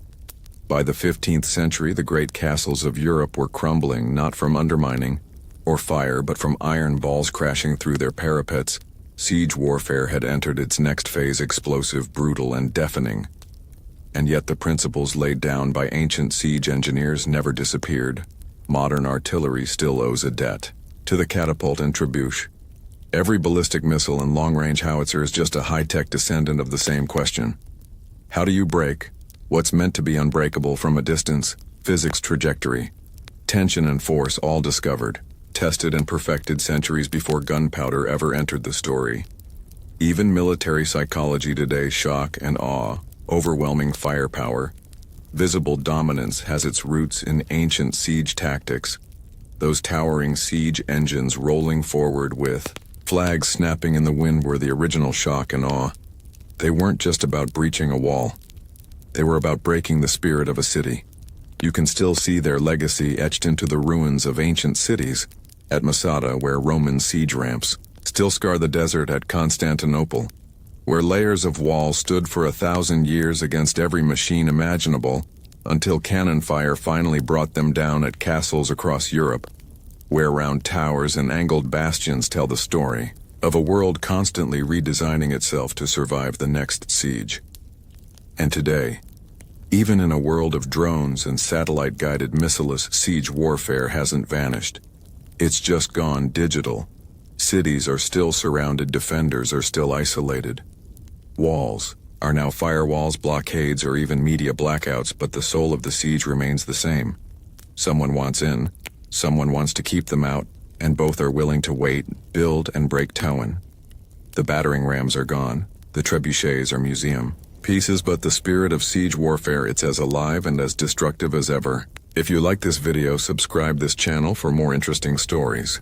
By the 15th century, the great castles of Europe were crumbling, not from undermining or fire, but from iron balls crashing through their parapets. Siege warfare had entered its next phase, explosive, brutal, and deafening. And yet the principles laid down by ancient siege engineers never disappeared. Modern artillery still owes a debt to the catapult and trebuchet. Every ballistic missile and long-range howitzer is just a high-tech descendant of the same question. How do you break what's meant to be unbreakable from a distance? Physics, trajectory, tension, and force, all discovered, tested, and perfected centuries before gunpowder ever entered the story. Even military psychology today, shock and awe, overwhelming firepower, visible dominance, has its roots in ancient siege tactics. Those towering siege engines rolling forward with flags snapping in the wind were the original shock and awe. They weren't just about breaching a wall. They were about breaking the spirit of a city. You can still see their legacy etched into the ruins of ancient cities. At Masada, where Roman siege ramps still scar the desert; at Constantinople, where layers of wall stood for 1,000 years against every machine imaginable, until cannon fire finally brought them down; at castles across Europe, where round towers and angled bastions tell the story of a world constantly redesigning itself to survive the next siege. And today, even in a world of drones and satellite-guided missileless, siege warfare hasn't vanished. It's just gone digital. Cities are still surrounded, defenders are still isolated. Walls are now firewalls, blockades, or even media blackouts, but the soul of the siege remains the same. Someone wants in, someone wants to keep them out, and both are willing to wait, build, and break Towen. The battering rams are gone, the trebuchets are museum pieces, but the spirit of siege warfare, it's as alive and as destructive as ever. If you like this video, subscribe this channel for more interesting stories.